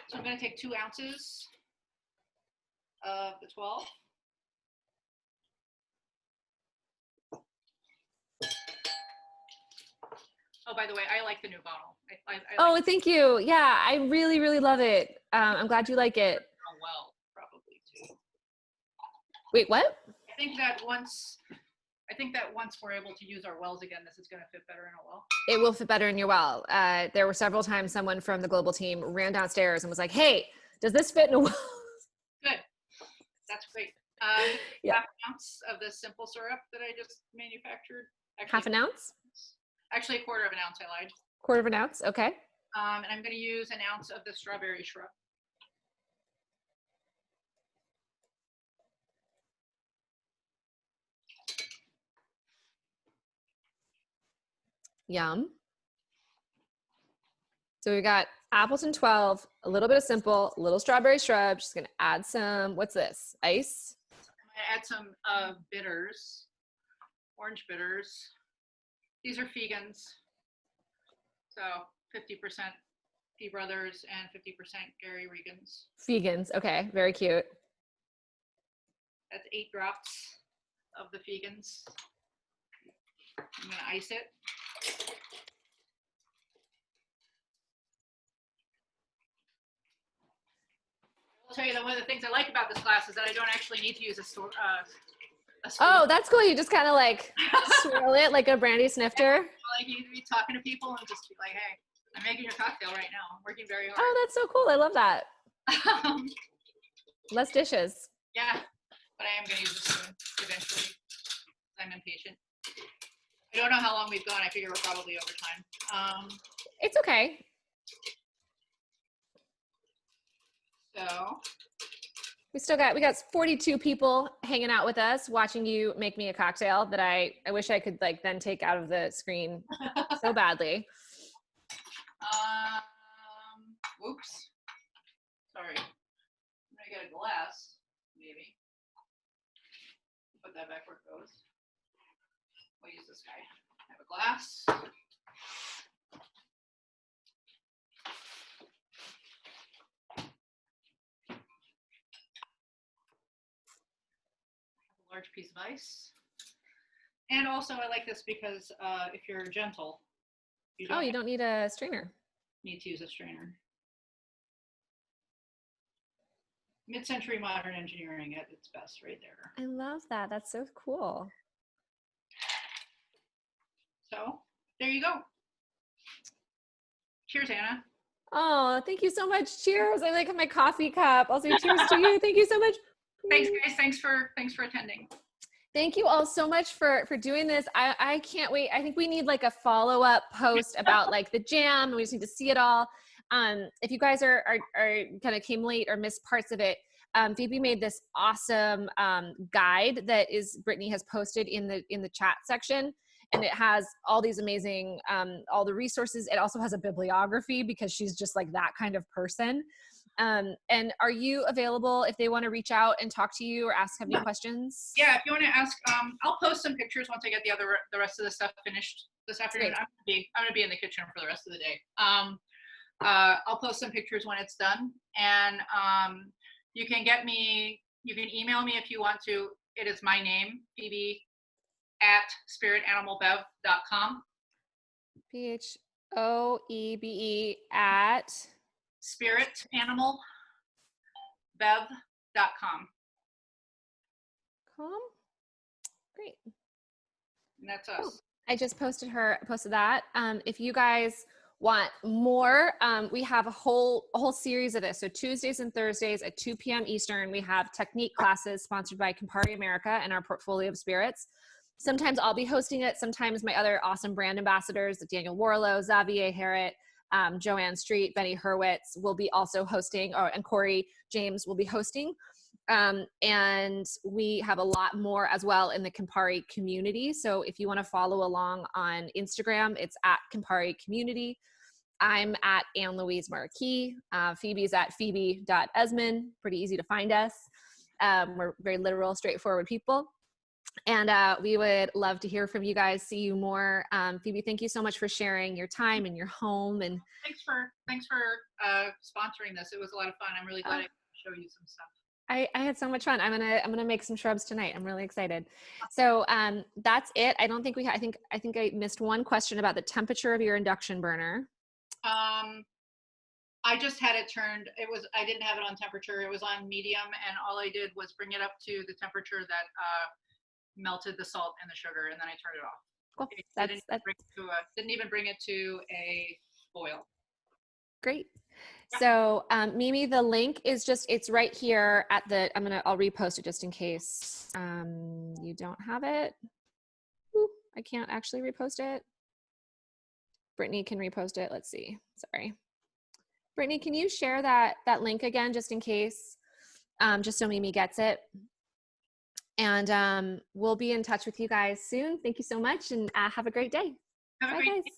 So I'm going to take 2 ounces of the 12. Oh, by the way, I like the new bottle. I like Thank you. Yeah, I really, really love it. I'm glad you like it. Well, probably too. Wait, what? I think that once we're able to use our wells again, this is going to fit better in a well. It will fit better in your well. There were several times someone from the global team ran downstairs and was like, "Hey, does this fit in a well?" Good. That's great. Yeah. Half an ounce of this simple syrup that I just manufactured. Half an ounce? Actually, a quarter of an ounce, I lied. Quarter of an ounce, okay. And I'm going to use an ounce of the strawberry shrub. Yum. So we got Appleton 12, a little bit of simple, a little strawberry shrub. Just gonna add some, what's this? Ice? I'm gonna add some bitters, orange bitters. These are vegans. So 50% P Brothers and 50% Gary Regans. Vegans, okay, very cute. That's 8 drops of the vegans. I'm gonna ice it. I'll tell you that one of the things I like about this class is that I don't actually need to use a spoon. Oh, that's cool. You just kind of like swirl it like a brandy snifter. Like you be talking to people and just be like, hey, I'm making your cocktail right now. I'm working very hard. Oh, that's so cool. I love that. Less dishes. Yeah, but I am going to use a spoon eventually. I'm impatient. I don't know how long we've gone. I figure we're probably over time. It's okay. So we got 42 people hanging out with us watching you make me a cocktail that I wish I could like then take out of the screen so badly. Oops. Sorry. I'm gonna get a glass, maybe. Put that back where it goes. We'll use this guy. I have a glass. Large piece of ice. And also I like this because if you're gentle, you don't need a strainer. Need to use a strainer. Mid-century modern engineering at its best right there. I love that. That's so cool. So there you go. Cheers, Anna. Oh, thank you so much. Cheers. I like my coffee cup. Also, cheers to you. Thank you so much. Thanks, guys. Thanks for attending. Thank you all so much for doing this. I can't wait. I think we need like a follow-up post about like the jam. We just need to see it all. If you guys are kind of came late or missed parts of it, Phoebe made this awesome guide that Brittany has posted in the chat section. And it has all these amazing, all the resources. It also has a bibliography because she's just like that kind of person. And are you available if they want to reach out and talk to you or have any questions? Yeah, if you want to ask, I'll post some pictures once I get the rest of the stuff finished this afternoon. I'm gonna be in the kitchen for the rest of the day. I'll post some pictures when it's done, and you can email me if you want to. It is my name, Phoebe @spiritanimalbev.com. PHOEBE at spiritanimalbev.com. Great. And that's us. I just posted that. If you guys want more, we have a whole series of this. So Tuesdays and Thursdays at 2 p.m. Eastern, we have technique classes sponsored by Campari America and our portfolio of spirits. Sometimes I'll be hosting it. Sometimes my other awesome brand ambassadors, Daniel Warlow, Xavier Harrett, Joanne Street, Benny Hurwitz will be also hosting, and Corey James will be hosting. And we have a lot more as well in the Campari community. So if you want to follow along on Instagram, it's at Campari Community. I'm at Anne Louise Marquis. Phoebe's at Phoebe.Esmon. Pretty easy to find us. We're very literal, straightforward people. And we would love to hear from you guys, see you more. Phoebe, thank you so much for sharing your time and your home. And thanks for sponsoring this. It was a lot of fun. I'm really glad I could show you some stuff. I had so much fun. I'm gonna make some shrubs tonight. I'm really excited. So that's it. I don't think I think I missed one question about the temperature of your induction burner. I just had it turned. I didn't have it on temperature. It was on medium, and all I did was bring it up to the temperature that melted the salt and the sugar, and then I turned it off. Cool. Didn't even bring it to a boil. Great. So Mimi, the link is it's right here at I'll repost it just in case you don't have it. Ooh, I can't actually repost it. Brittany can repost it. Let's see. Sorry. Brittany, can you share that link again, just in case, just so Mimi gets it? And we'll be in touch with you guys soon. Thank you so much, and have a great day. Have a Bye, great guys. day.